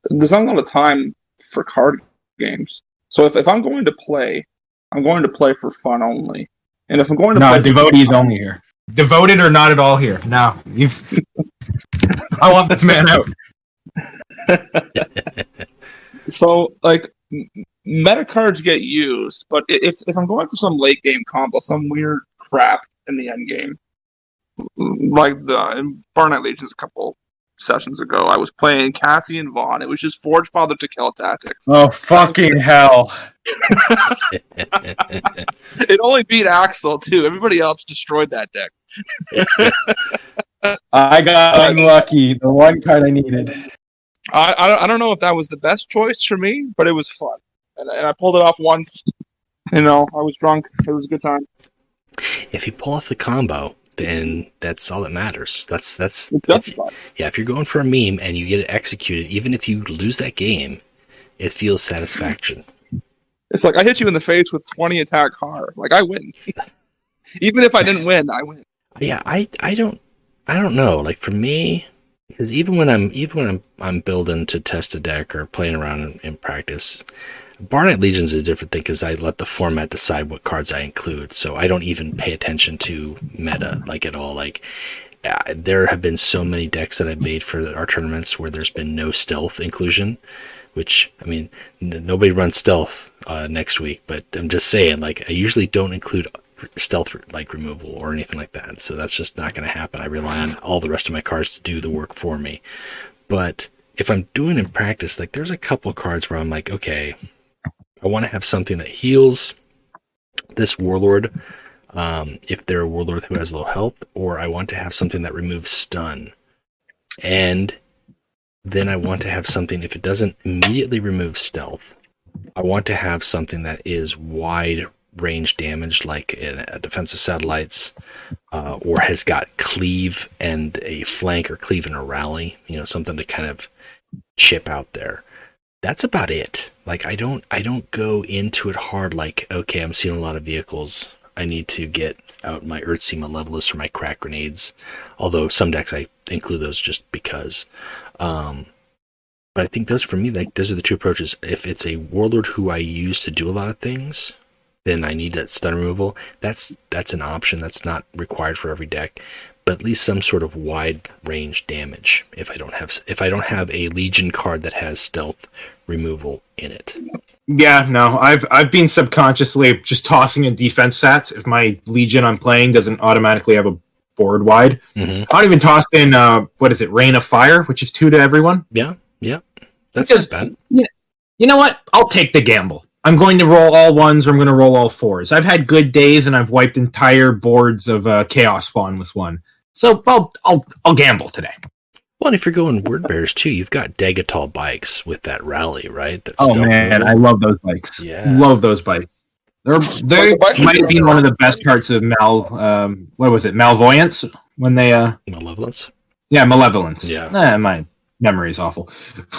there's not a lot of time for card games. So if I'm going to play, I'm going to play for fun only. And if I'm going to play, devotees only here. Devoted or not at all here. No, I want this man out. So like meta cards get used, but if I'm going for some late game combo, some weird crap in the end game, like in Bar Night Legions a couple sessions ago, I was playing Cassie and Vaughn. It was just Forge Father to Kill tactics. Oh fucking hell! It only beat Axel too. Everybody else destroyed that deck. I got unlucky. The one card I needed. I don't know if that was the best choice for me, but it was fun, and I pulled it off once. I was drunk. It was a good time. If you pull off the combo, then that's all that matters. That's fun. Yeah, if you're going for a meme and you get it executed, even if you lose that game, it feels satisfaction. It's like I hit you in the face with 20 attack har. Like I win. Even if I didn't win, I win. Yeah, I don't know. Like for me, because even when I'm building to test a deck or playing around in practice, Bar Night Legions is a different thing because I let the format decide what cards I include. So I don't even pay attention to meta like at all. Like there have been so many decks that I've made for our tournaments where there's been no stealth inclusion, which I mean nobody runs stealth next week, but I'm just saying like I usually don't include stealth like removal or anything like that. So that's just not going to happen. I rely on all the rest of my cards to do the work for me. But if I'm doing in practice, like there's a couple of cards where I'm like, okay, I want to have something that heals this warlord if they're a warlord who has low health, or I want to have something that removes stun. And then I want to have something, if it doesn't immediately remove stealth, I want to have something that is wide range damage, like a defensive satellites, or has got cleave and a flank, or cleave and a rally, something to kind of chip out there. That's about it. Like I don't go into it hard like, okay, I'm seeing a lot of vehicles, I need to get out my Earthsea Malevolus or my crack grenades, although some decks I include those just because. But I think those for me, like those are the two approaches. If it's a warlord who I use to do a lot of things, then I need that stun removal. That's an option. That's not required for every deck, but at least some sort of wide range damage. If I don't have a Legion card that has stealth removal in it. Yeah, no, I've been subconsciously just tossing in defense stats if my Legion I'm playing doesn't automatically have a board wide. Mm-hmm. I don't even toss in Rain of Fire, which is 2 to everyone. Yeah, that's just bad. You know what? I'll take the gamble. I'm going to roll all 1s, or I'm going to roll all 4s. I've had good days, and I've wiped entire boards of Chaos Spawn with 1. So I'll gamble today. Well, and if you're going word bearers too, you've got Degatal bikes with that rally, right? I love those bikes. Yeah, love those bikes. They might have been one of the best parts of Malvoyance when they Malevolence. Yeah, Malevolence. Yeah, my memory is awful.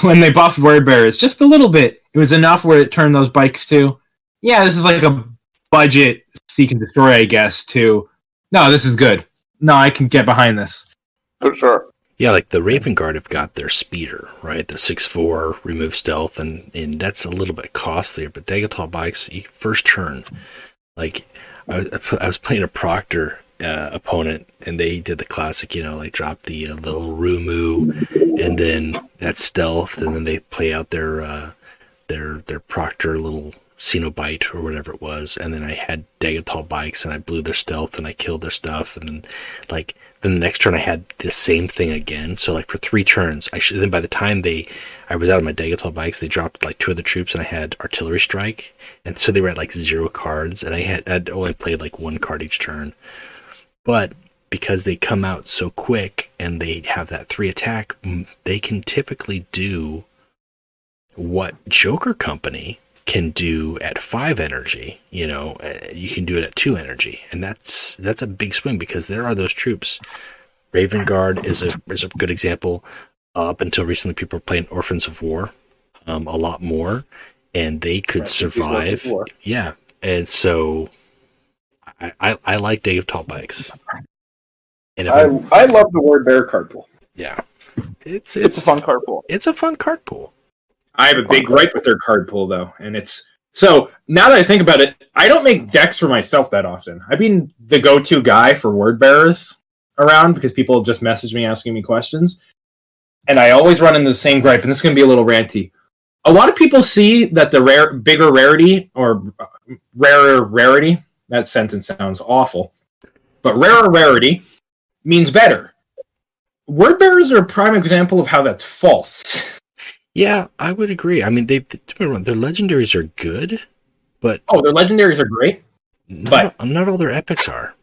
When they buffed word bearers just a little bit, it was enough where it turned those bikes to, yeah, this is like a budget seek and destroy, I guess. To no, this is good. No, I can get behind this. For sure. Yeah, like the Raven Guard have got their speeder, right? The 6/4 remove stealth, and that's a little bit costlier. But Degatal bikes, first turn, like I was playing a Proctor opponent, and they did the classic, like drop the little Rumu, and then that's stealth, and then they play out their Proctor little Cenobite or whatever it was, and then I had Dagatol bikes, and I blew their stealth, and I killed their stuff, and then the next turn I had the same thing again. So for 3 turns, then by the time I was out of my Dagatol bikes, they dropped 2 of the troops, and I had artillery strike, and so they were at 0 cards, and I'd only played 1 card each turn. But because they come out so quick and they have that 3 attack, they can typically do what Joker Company can do at 5 energy. You can do it at 2 energy, and that's a big swing, because there are those troops. Raven Guard is a good example. Up until recently, people were playing Orphans of War a lot more, and they could survive. Yeah, and so I like Dagatol bikes. And I love the Word Bear card pool. Yeah, it's a fun card pool. It's a fun card pool. I have a big gripe with their card pool, though, and it's... So, now that I think about it, I don't make decks for myself that often. I've been the go-to guy for word bearers around, because people just message me asking me questions, and I always run into the same gripe, and this is going to be a little ranty. A lot of people see that the bigger rarity, or rarer rarity, that sentence sounds awful, but rarer rarity means better. Word bearers are a prime example of how that's false. Yeah, I would agree. I mean, their legendaries are good, but... Oh, their legendaries are great? Not all their epics are.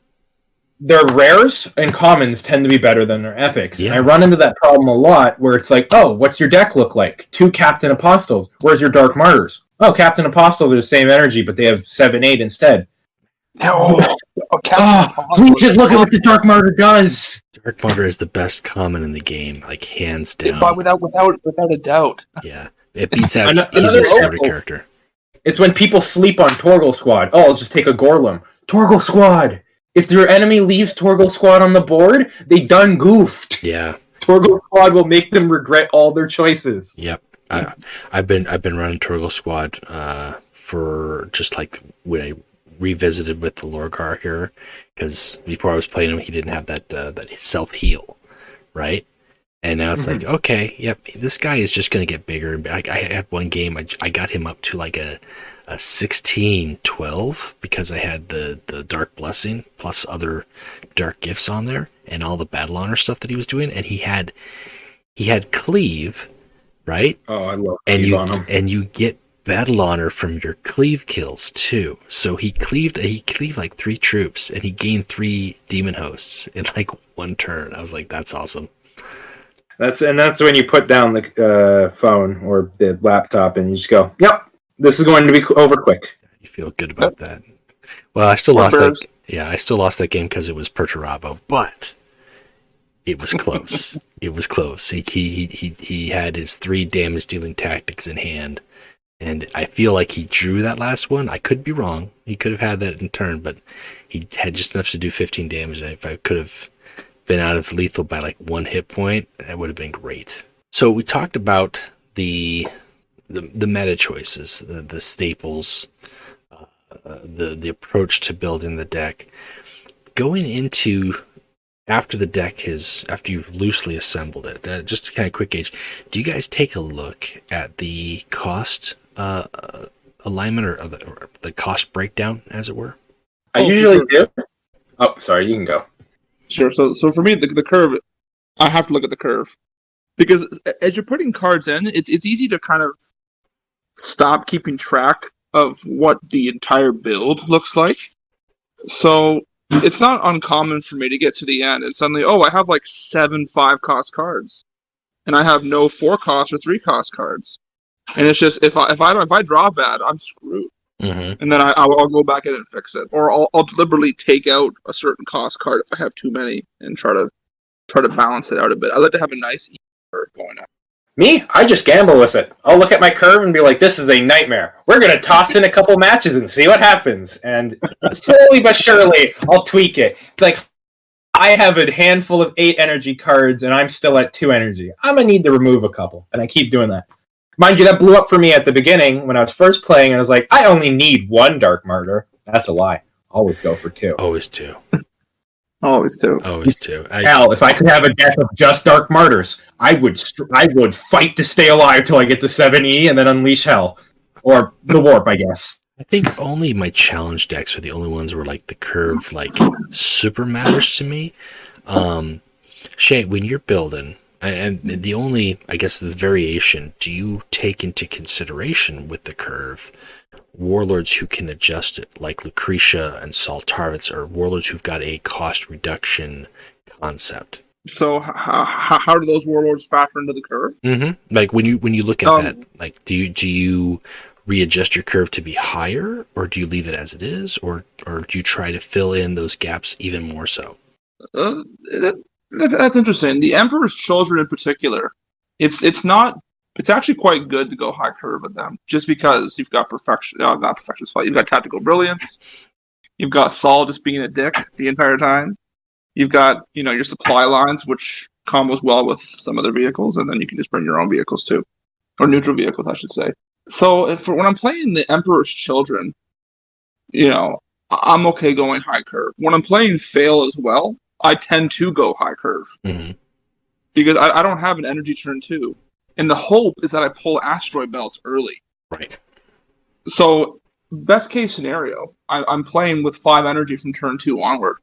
Their rares and commons tend to be better than their epics. Yeah. I run into that problem a lot, where it's what's your deck look like? 2 Captain Apostles. Where's your Dark Martyrs? Oh, Captain Apostles are the same energy, but they have 7-8 instead. Please just look at what the Dark Martyr does! Dark Martyr is the best common in the game, hands down. But without a doubt. Yeah, it beats out another Martyr character. It's when people sleep on Torgal Squad. Oh, I'll just take a Gorlem. Torgal Squad! If your enemy leaves Torgal Squad on the board, they done goofed. Yeah. Torgal Squad will make them regret all their choices. Yep. I've been running Torgal Squad for just when I revisited with the Lorgar here, because before I was playing him, he didn't have that self heal, right? And now it's okay, yep, this guy is just going to get bigger. I had one game, I got him up to a 16-12 because I had the Dark Blessing plus other Dark Gifts on there and all the Battle Honor stuff that he was doing, and he had Cleave, right? Oh, I love Cleave on him. And you get Battle Honor from your Cleave kills too. So he cleaved 3 troops, and he gained 3 Demon Hosts in 1 turn. I was like, that's awesome. That's when you put down the phone or the laptop and you just go, yep, this is going to be over quick. You feel good about that. Well, I still lost that. Yeah, I still lost that game because it was Perturabo, but it was close. It was close. He had his 3 damage dealing tactics in hand, and I feel like he drew that last one. I could be wrong. He could have had that in turn, but he had just enough to do 15 damage. If I could have been out of lethal by 1 hit point, that would have been great. So we talked about the meta choices, the staples, the approach to building the deck. Going into after you've loosely assembled it, just to kind of quick gauge, do you guys take a look at the cost alignment or the cost breakdown, as it were? I usually do. Oh, sorry, you can go. Sure. So for me, the curve, I have to look at the curve, because as you're putting cards in, it's easy to kind of stop keeping track of what the entire build looks like. So it's not uncommon for me to get to the end and suddenly, I have 7 5-cost cards, and I have no 4-cost or 3-cost cards, and it's just if I draw bad, I'm screwed. Mm-hmm. And then I'll go back in and fix it, or I'll deliberately take out a certain cost card if I have too many and try to balance it out a bit. I like to have a nice curve going on. Me, I just gamble with it. I'll look at my curve and be like, "This is a nightmare. We're gonna toss in a couple matches and see what happens." And slowly but surely, I'll tweak it. It's I have a handful of 8 energy cards, and I'm still at 2 energy. I'm gonna need to remove a couple, and I keep doing that. Mind you, that blew up for me at the beginning when I was first playing, and I was like, I only need 1 Dark Martyr. That's a lie. Always go for 2. Always 2. Always too. Always 2. Hell, if I could have a deck of just Dark Martyrs, I would fight to stay alive till I get to 7E and then unleash hell. Or the warp, I guess. I think only my challenge decks are the only ones where like the curve like super matters to me. Shay, when you're building, and the only, I guess, the variation, do you take into consideration with the curve warlords who can adjust it, like Lucretia and Saltarvitz, or warlords who've got a cost reduction concept? So how do those warlords factor into the curve? Mm-hmm. Like when you look at that, like do you readjust your curve to be higher, or do you leave it as it is, or do you try to fill in those gaps even more so? That's interesting. The Emperor's Children in particular, it's actually quite good to go high curve with them, just because you've got not perfection's fault. You've got tactical brilliance. You've got Saul just being a dick the entire time. You've got your supply lines, which combos well with some other vehicles, and then you can just bring your own vehicles too, or neutral vehicles, I should say. So when I'm playing the Emperor's Children, I'm okay going high curve. When I'm playing Fail as well, I tend to go high curve because I don't have an energy turn 2. And the hope is that I pull asteroid belts early. Right. So, best case scenario, I'm playing with 5 energy from turn 2 onward.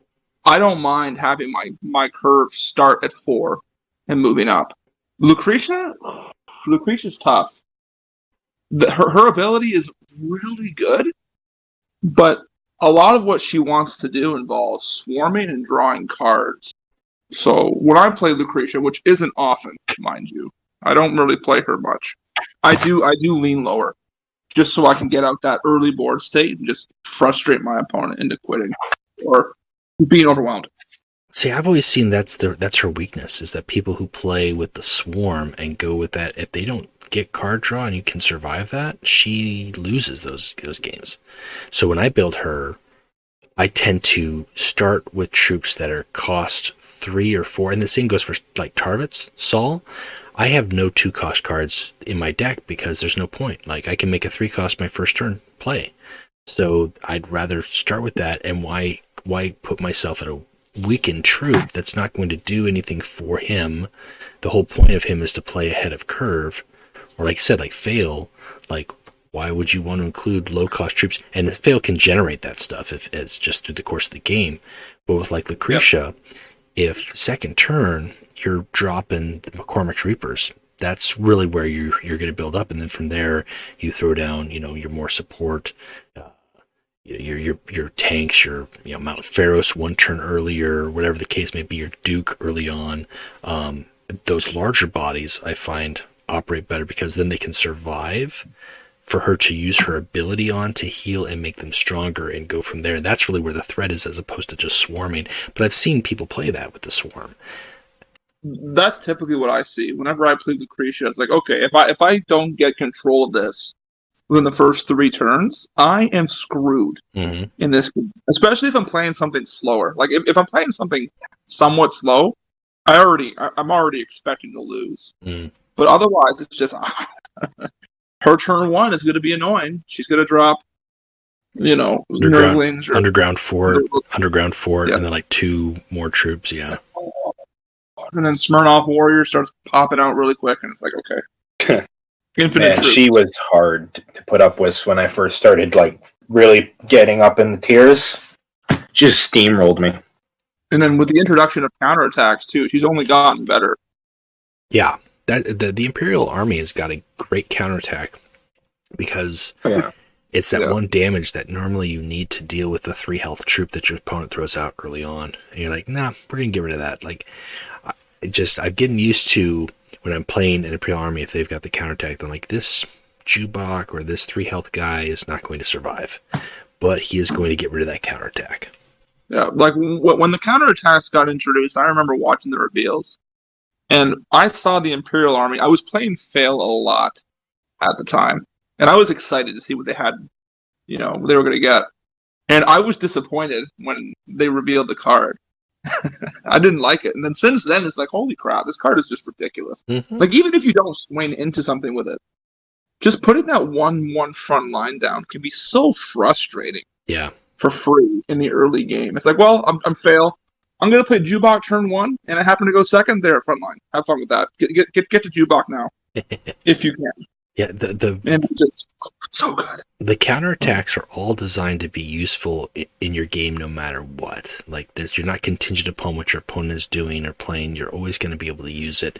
I don't mind having my curve start at 4 and moving up. Lucretia's tough. Her ability is really good, but a lot of what she wants to do involves swarming and drawing cards. So when I play Lucretia, which isn't often, mind you, I don't really play her much. I do lean lower, just so I can get out that early board state and just frustrate my opponent into quitting or being overwhelmed. See, I've always seen that's her weakness, is that people who play with the swarm and go with that, if they don't get card draw and you can survive that, she loses those games. So when I build her, I tend to start with troops that are cost 3 or 4, and the same goes for like Tarvitz, Saul. I have no 2-cost cards in my deck because there's no point. Like, I can make a 3-cost my first turn play. So I'd rather start with that, and why put myself in a weakened troop that's not going to do anything for him? The whole point of him is to play ahead of curve, or like I said, like Fail. Like, why would you want to include low-cost troops? And Fail can generate that stuff if it's just through the course of the game. But with like Lucretia, if second turn you're dropping the McCormick's Reapers, that's really where you're going to build up, and then from there you throw down your more support, your tanks, your Mount Pharos 1 turn earlier, whatever the case may be, your Duke early on. Those larger bodies I find operate better because then they can survive for her to use her ability on to heal and make them stronger and go from there. And that's really where the threat is, as opposed to just swarming. But I've seen people play that with the swarm. That's typically what I see. Whenever I play Lucretia, it's like, okay, if I don't get control of this within the first 3 turns, I am screwed in this game. Especially if I'm playing something slower. Like, if I'm playing something somewhat slow, I'm already expecting to lose. But otherwise, it's just her turn 1 is going to be annoying. She's going to drop, Nurglings or underground fort, and then like 2 more troops. Yeah. And then Smirnoff Warrior starts popping out really quick, and it's like, okay. Infinite troops. She was hard to put up with when I first started, like, really getting up in the tiers. She just steamrolled me. And then with the introduction of counterattacks, too, she's only gotten better. Yeah. The Imperial Army has got a great counterattack because it's that 1 damage that normally you need to deal with the 3 health troop that your opponent throws out early on. And you're like, nah, we're going to get rid of that. Like, I'm getting used to when I'm playing an Imperial Army, if they've got the counterattack, I'm like, this Jubok or this 3 health guy is not going to survive, but he is going to get rid of that counterattack. Yeah, like when the counterattacks got introduced, I remember watching the reveals, and I saw the Imperial Army. I was playing Fail a lot at the time, and I was excited to see what they had, what they were going to get. And I was disappointed when they revealed the card. I didn't like it. And then since then, it's like, holy crap, this card is just ridiculous. Like, even if you don't swing into something with it, just putting that one front line down can be so frustrating. Yeah. for free in the early game. It's like, well, I'm fail. I'm going to play Jubok turn 1, and I happen to go second there at frontline. Have fun with that. Get to Jubok now, if you can. Yeah, and it's just so good. The counterattacks are all designed to be useful in your game no matter what. Like, you're not contingent upon what your opponent is doing or playing. You're always going to be able to use it.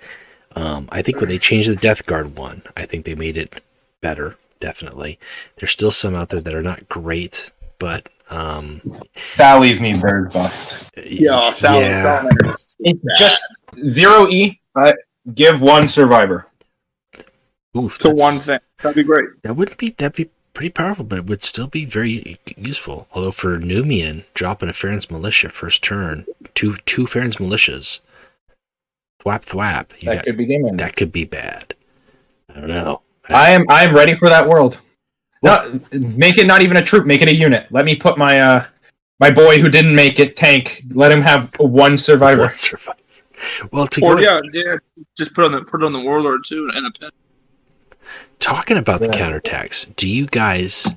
I think when they changed the Death Guard one, I think they made it better, definitely. There's still some out there that are not great, but... Sally's need theirs buffed. Yeah, Salamander. Just 0E, give 1 survivor. Oof, to one thing. That'd be great. That'd be pretty powerful, but it would still be very useful. Although for Numian, dropping a Farron's Militia first turn, two Farron's Militias, thwap. Could be game ending. That could be bad. I don't know. I am ready for that world. No, make it not even a troop. Make it a unit. Let me put my my boy who didn't make it tank. Let him have 1 survivor. 1 survivor. Well, just put on the warlord too and a pet. Talking about the counterattacks, do you guys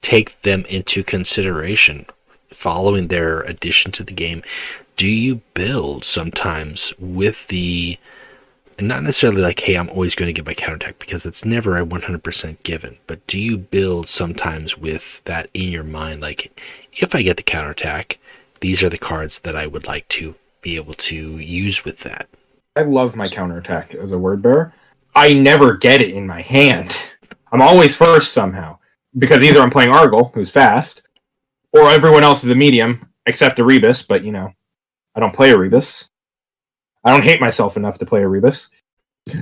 take them into consideration following their addition to the game? Do you build sometimes with the, and not necessarily like, hey, I'm always going to get my counterattack, because it's never a 100% given, but do you build sometimes with that in your mind, like, if I get the counterattack, these are the cards that I would like to be able to use with that? I love my counterattack as a word bearer. I never get it in my hand. I'm always first somehow. Because either I'm playing Argyle, who's fast, or everyone else is a medium, except a Rebus, but, I don't play a Rebus. I don't hate myself enough to play a Rebus.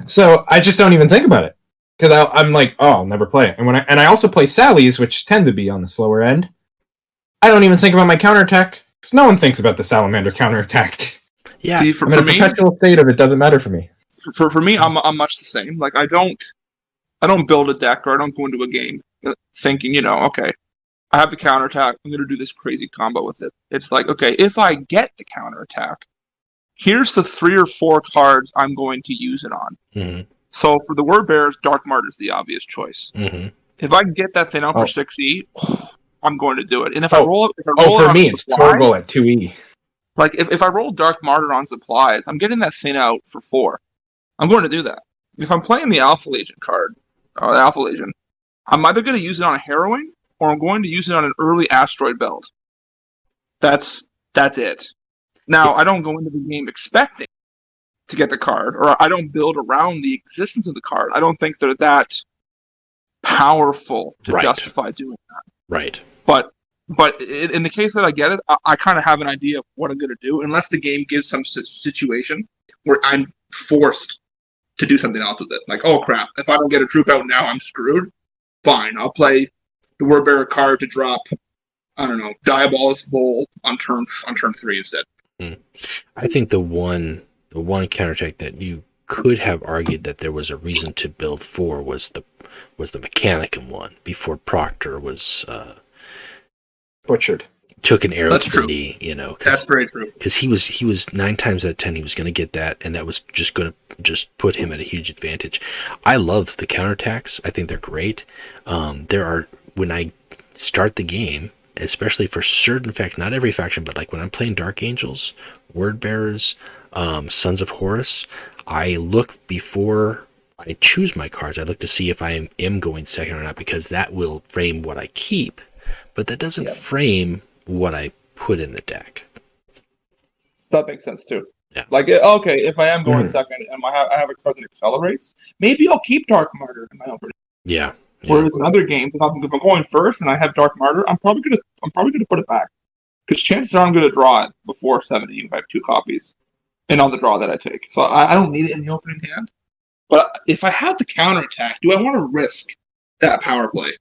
So I just don't even think about it. Because I'm like, oh, I'll never play it. And I also play Sally's, which tend to be on the slower end. I don't even think about my counterattack, because no one thinks about the Salamander counterattack. Yeah, See, I'm in a perpetual state of it doesn't matter for me. For me, I'm much the same. Like, I don't build a deck, or I don't go into a game thinking, okay, I have the counterattack, I'm going to do this crazy combo with it. It's like, okay, if I get the counterattack, here's the 3 or 4 cards I'm going to use it on. Mm-hmm. So for the word bearers, Dark Martyr is the obvious choice. Mm-hmm. If I can get that thing out for 6E, I'm going to do it. And if I roll it for me, it's supplies, Turbo at 2E. Like, if I roll Dark Martyr on supplies, I'm getting that thing out for 4. I'm going to do that. If I'm playing the Alpha Legion card, or the Alpha Legion, I'm either going to use it on a Harrowing, or I'm going to use it on an early Asteroid Belt. That's it. Now, I don't go into the game expecting to get the card, or I don't build around the existence of the card. I don't think they're that powerful to justify doing that. Right. But in the case that I get it, I kind of have an idea of what I'm going to do, unless the game gives some situation where I'm forced to do something else with it. Like, oh crap, if I don't get a troop out now, I'm screwed. Fine, I'll play the Wordbearer card to drop, I don't know, Diabolus Vol on turn 3 instead. I think the one counterattack that you could have argued that there was a reason to build for was the Mechanicum one, before Proctor was butchered. Took an arrow That's to true. the knee, That's very true. Because he was 9 times out of 10 he was going to get that, and that was just going to just put him at a huge advantage. I love the counterattacks. I think they're great. When I start the game, especially for certain fact, not every faction, but like when I'm playing Dark Angels, Word Bearers, Sons of Horus, I look before I choose my cards. I look to see if I am going second or not, because that will frame what I keep, but that doesn't frame what I put in the deck. That makes sense too. Yeah. Like, okay, if I am going second and I have a card that accelerates, maybe I'll keep Dark Martyr in my own. Yeah. Whereas in other games, if I'm going first and I have Dark Martyr, I'm probably gonna put it back, because chances are I'm gonna draw it before 70 if I have 2 copies, and on the draw that I take. So I don't need it in the opening hand. But if I have the counterattack, do I want to risk that power play?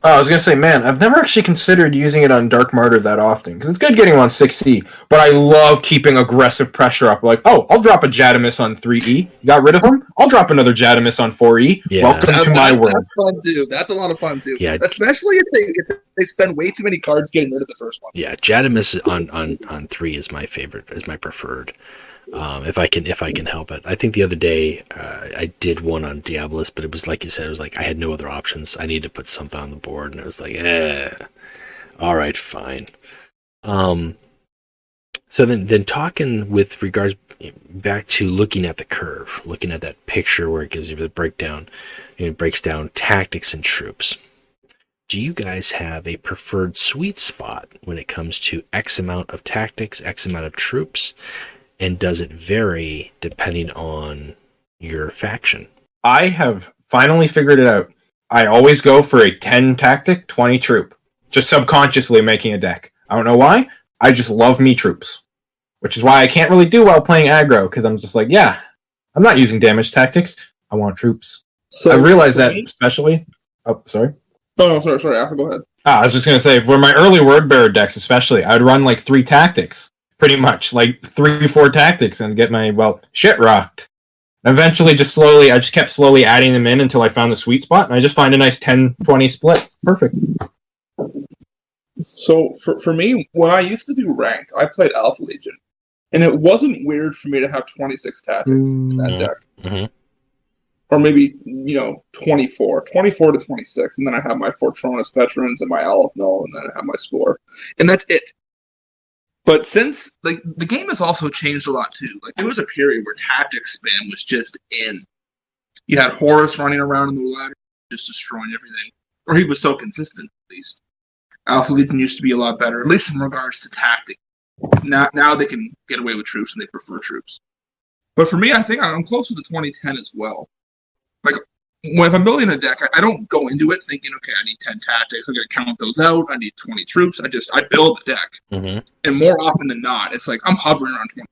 Oh, I was going to say, man, I've never actually considered using it on Dark Martyr that often, because it's good getting him on 6E, but I love keeping aggressive pressure up. Like, oh, I'll drop a Jadamus on 3E. Got rid of him? I'll drop another Jadamus on 4E. Yeah. Welcome to my world. That's fun, too. That's a lot of fun, too. Yeah. Especially if they spend way too many cards getting rid of the first one. Yeah, Jadamus on 3 is my favorite, is my preferred. If I can help it. I think the other day I did one on Diabolus, but it was like you said, it was like I had no other options. I needed to put something on the board, and it was like, All right, fine. So then talking with regards back to looking at the curve, looking at that picture where it gives you the breakdown, it breaks down tactics and troops. Do you guys have a preferred sweet spot when it comes to X amount of tactics, X amount of troops, and does it vary depending on your faction? I have finally figured it out. I always go for a 10 tactic, 20 troop. Just subconsciously making a deck. I don't know why. I just love me troops. Which is why I can't really do well playing aggro, because I'm just like, yeah, I'm not using damage tactics. I want troops. So I realized that especially... Oh, sorry. Oh, no, sorry. Alpha, go ahead. I was just going to say, for my early word bearer decks especially, I'd run like 3 tactics. Pretty much. Like 3-4 tactics and get my, shit rocked. And eventually, I just kept slowly adding them in until I found the sweet spot, and I just find a nice 10-20 split. Perfect. So, for me, when I used to do ranked, I played Alpha Legion. And it wasn't weird for me to have 26 tactics in that deck. Mm-hmm. Or maybe, 24 to 26. And then I have my Fortronus Veterans and my Olive Mill, and then I have my Spore. And that's it. But since, the game has also changed a lot, too. There was a period where tactics spam was just in. You had Horus running around in the ladder, just destroying everything. Or he was so consistent, at least. Alpha Legion used to be a lot better, at least in regards to tactics. Now they can get away with troops, and they prefer troops. But for me, I think I'm close to the 2010 as well. If I'm building a deck, I don't go into it thinking, okay, I need 10 tactics. I'm going to count those out. I need 20 troops. I build the deck. Mm-hmm. And more often than not, it's I'm hovering around 20.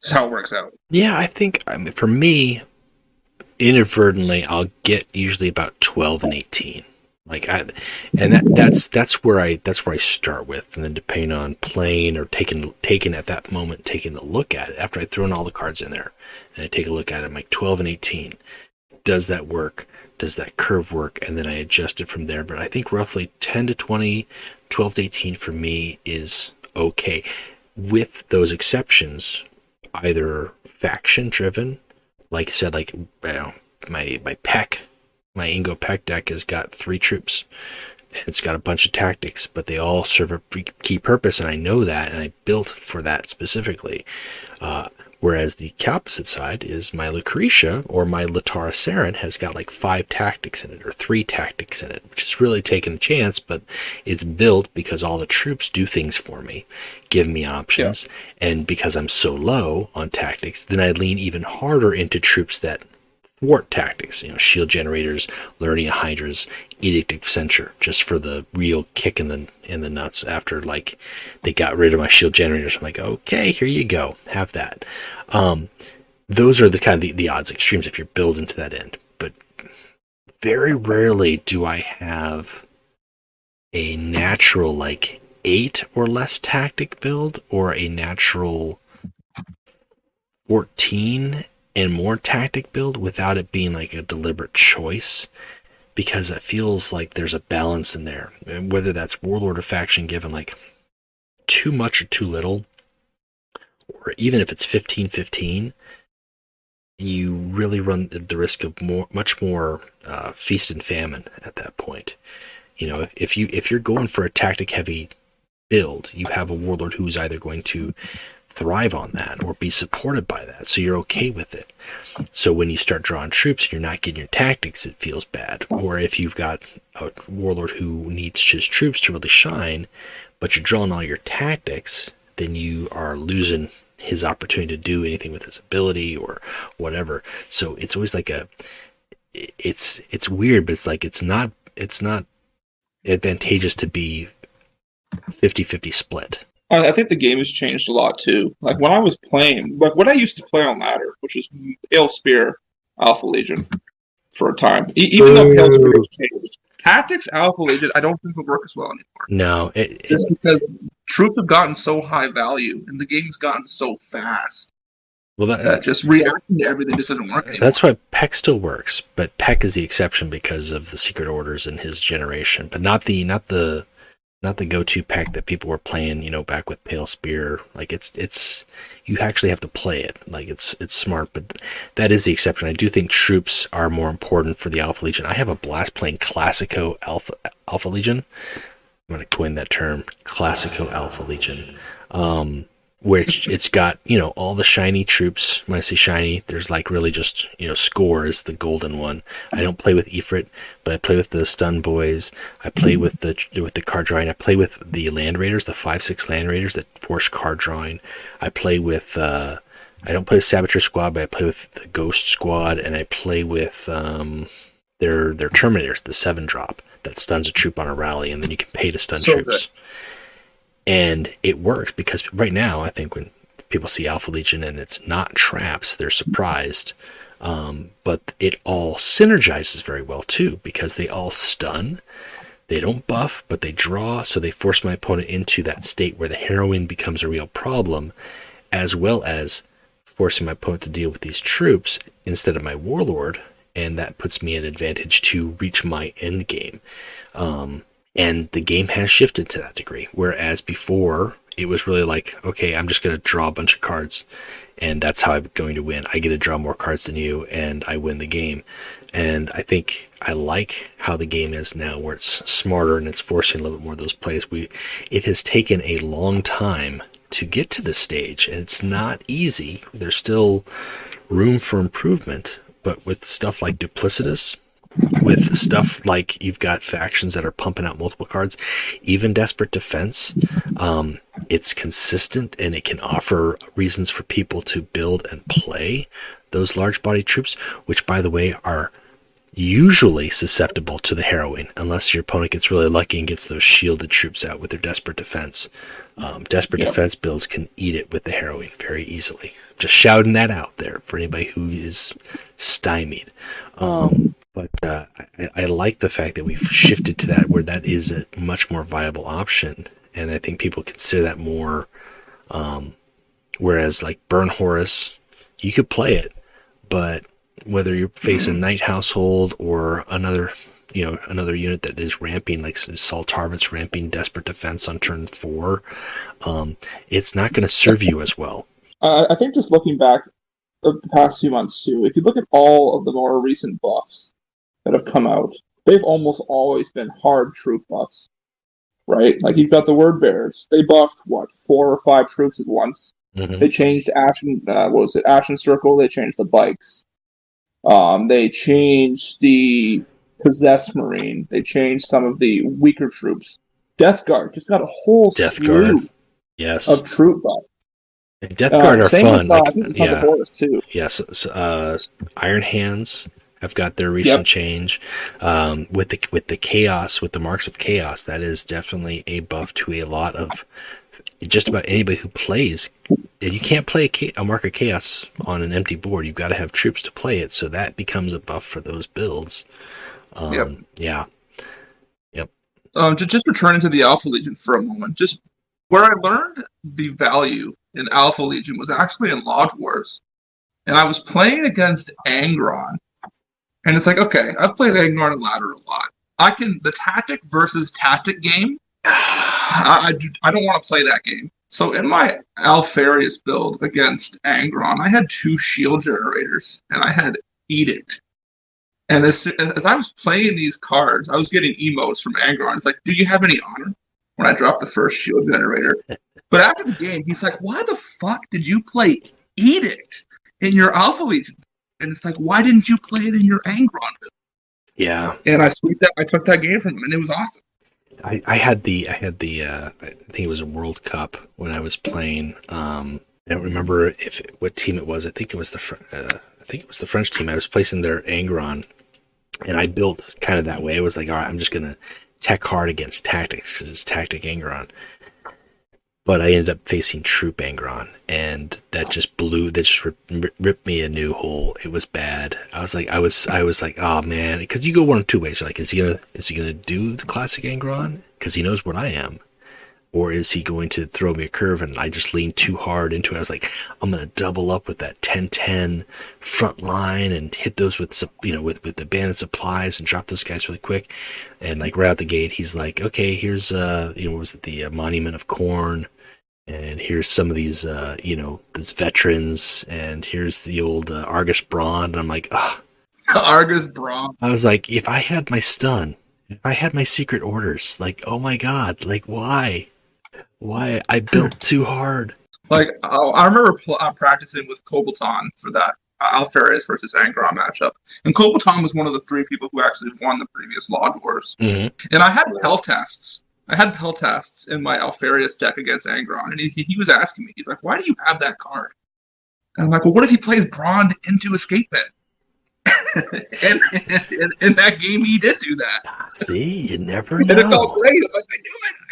That's how it works out. Yeah, I think, for me, inadvertently, I'll get usually about 12 and 18. That's where I start with, and then depending on playing or taking at that moment, taking the look at it after I've thrown all the cards in there, and I take a look at it, I'm like 12 and 18. Does that work? Does that curve work? And then I adjust it from there. But I think roughly 10 to 20, 12 to 18 for me is okay. With those exceptions, either faction driven, like I said, my Peck. My Ingo Peck deck has got 3 troops, and it's got a bunch of tactics, but they all serve a key purpose, and I know that, and I built for that specifically. Whereas the opposite side is my Lucretia, or my Latara Saren, has got 5 tactics in it, or 3 tactics in it, which is really taking a chance, but it's built because all the troops do things for me, give me options, and because I'm so low on tactics, then I lean even harder into troops that thwart tactics, shield generators, learning hydras, edict of censure, just for the real kick in the nuts after they got rid of my shield generators. I'm like, okay, here you go, have that. Those are the kind of the odds extremes if you're building to that end. But very rarely do I have a natural 8 or less tactic build, or a natural 14 and more tactic build without it being a deliberate choice, because it feels like there's a balance in there. And whether that's Warlord or faction given too much or too little, or even if it's 15-15, you really run the risk of much more feast and famine at that point. If you're going for a tactic heavy build, you have a Warlord who is either going to thrive on that or be supported by that, so you're okay with it. So when you start drawing troops and you're not getting your tactics, it feels bad. Or if you've got a Warlord who needs his troops to really shine, but you're drawing all your tactics, then you are losing his opportunity to do anything with his ability or whatever. So it's always it's weird, but it's not advantageous to be 50-50 split. I think the game has changed a lot, too. When I was playing, what I used to play on ladder, which was Pale Spear Alpha Legion for a time. Even though Pale Spear has changed. Tactics Alpha Legion, I don't think will work as well anymore. No. Just because troops have gotten so high value, and the game's gotten so fast. Well, that just reacting to everything just doesn't work anymore. That's why Peck still works, but Peck is the exception because of the Secret Orders and his generation, but not the go-to Peck that people were playing, back with Pale Spear. It's you actually have to play it. It's smart, but that is the exception. I do think troops are more important for the Alpha Legion. I have a blast playing Classico Alpha Legion. going to coin that term, Classico Alpha Legion, which it's got, all the shiny troops. When I say shiny, there's like really just, Score is the golden one. I don't play with Ifrit, but I play with the Stun Boys. I play with the card drawing. I play with the Land Raiders, the 5/6 Land Raiders that force card drawing. I play with, I don't play with Saboteur Squad, but I play with the Ghost Squad, and I play with their Terminators, the 7-drop that stuns a troop on a rally, and then you can pay to stun troops. Good. And it works because right now, I think when people see Alpha Legion and it's not traps, they're surprised. But it all synergizes very well too, because they all stun. They don't buff, but they draw, so they force my opponent into that state where the heroine becomes a real problem, as well as forcing my opponent to deal with these troops instead of my warlord, and that puts me at an advantage to reach my end game. And the game has shifted to that degree, whereas before it was really like, okay, I'm just going to draw a bunch of cards, and that's how I'm going to win. I get to draw more cards than you, and I win the game. And I think I like how the game is now, where it's smarter and it's forcing a little bit more of those plays. It has taken a long time to get to this stage, and it's not easy. There's still room for improvement, but with stuff like Duplicitous, with stuff like you've got factions that are pumping out multiple cards, even Desperate Defense, it's consistent and it can offer reasons for people to build and play those large body troops, which, by the way, are usually susceptible to the heroine, unless your opponent gets really lucky and gets those shielded troops out with their Desperate Defense. Desperate Defense builds can eat it with the heroine very easily. Just shouting that out there for anybody who is stymied. But I like the fact that we've shifted to that, where that is a much more viable option, and I think people consider that more. Whereas like Burn Horus, you could play it, but whether you're facing Night Household or another unit that is ramping, like Saltarvit's ramping Desperate Defense on turn 4, it's not going to serve you as well. I think just looking back of the past few months too, if you look at all of the more recent buffs that have come out, they've almost always been hard troop buffs, right? Like you've got the Word Bearers. They buffed 4 or 5 troops at once. Mm-hmm. They changed Ashen Circle. They changed the bikes. They changed the Possessed Marine. They changed some of the weaker troops. Death Guard just got a whole slew of troop buffs. And Death Guard are fun. I think it's on the Horus too. Yes, Iron Hands have got their recent change. With the Chaos, with the Marks of Chaos, that is definitely a buff to a lot of just about anybody who plays. And you can't play a Mark of Chaos on an empty board. You've got to have troops to play it, so that becomes a buff for those builds. Yeah. Yep. Just returning to the Alpha Legion for a moment, just where I learned the value in Alpha Legion was actually in Lodge Wars. And I was playing against Angron. And it's like, okay, I've played Angron and Ladder a lot. The tactic versus tactic game, I don't want to play that game. So in my Alfarius build against Angron, I had 2 shield generators, and I had Edict. And as I was playing these cards, I was getting emotes from Angron. It's like, do you have any honor? When I dropped the first shield generator. But after the game, he's like, why the fuck did you play Edict in your Alpha Legion? And it's like, why didn't you play it in your Angron build? Yeah. And I took that game from him, and it was awesome. I had the I think it was a World Cup when I was playing. I don't remember what team it was. I think it was the French team. I was placing their Angron, and I built kind of that way. It was like, all right, I'm just gonna tech hard against tactics because it's tactic Angron. But I ended up facing troop Angron, and that just ripped me a new hole. It was bad. I was like, oh man, because you go one of 2 ways. You're like, is he gonna do the classic Angron because he knows what I am, or is he going to throw me a curve? And I just leaned too hard into it. I was like, I'm gonna double up with that 10-10 front line and hit those with the bandit supplies and drop those guys really quick. And like right out the gate, he's like, okay, here's what was it, the Monument of Corn. And here's some of these, these veterans, and here's the old Argus Brawn. And I'm like, Argus Brawn. I was like, if I had my stun If I had my secret orders, like, oh my god, like, why? Why? I built too hard. Like, I remember practicing with Kobolton for that Alpharius versus Angron matchup. And Kobolton was one of the 3 people who actually won the previous Log Wars. Mm-hmm. And I had Pell tests. I had Pell tests in my Alpharius deck against Angron. And he was asking me, he's like, why do you have that card? And I'm like, well, what if he plays Brond into Escape Pen? and in that game, he did do that. See, you never know. And it felt great. I'm like, I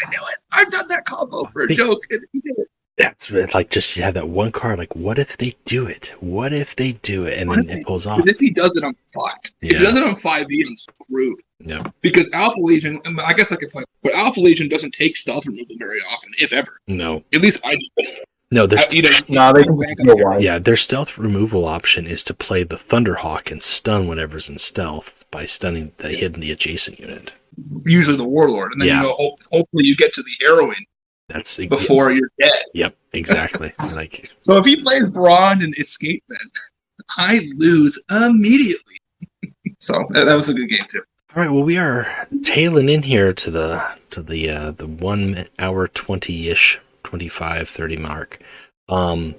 knew it. I've done that combo for a joke, and he did it. That's like, just you have that one card. Like, what if they do it? What if they do it? And then it pulls off. If he does it, I'm fucked. Yeah. If he does it on 5e, I'm screwed. Yeah. Because Alpha Legion, I guess I could play, but Alpha Legion doesn't take stealth removal very often, if ever. No. At least I do. No, there's They can go wide. yeah, their stealth removal option is to play the Thunderhawk and stun whatever's in stealth by stunning the adjacent unit. Usually the Warlord, and then Yeah. hopefully you get to the arrowing That's before you're dead. Yep, exactly. Like, So if he plays Brond and Escape Pen, I lose immediately. So that was a good game too. all right, well, we are tailing in here to the 1 hour 20-ish, 25, 30 mark. I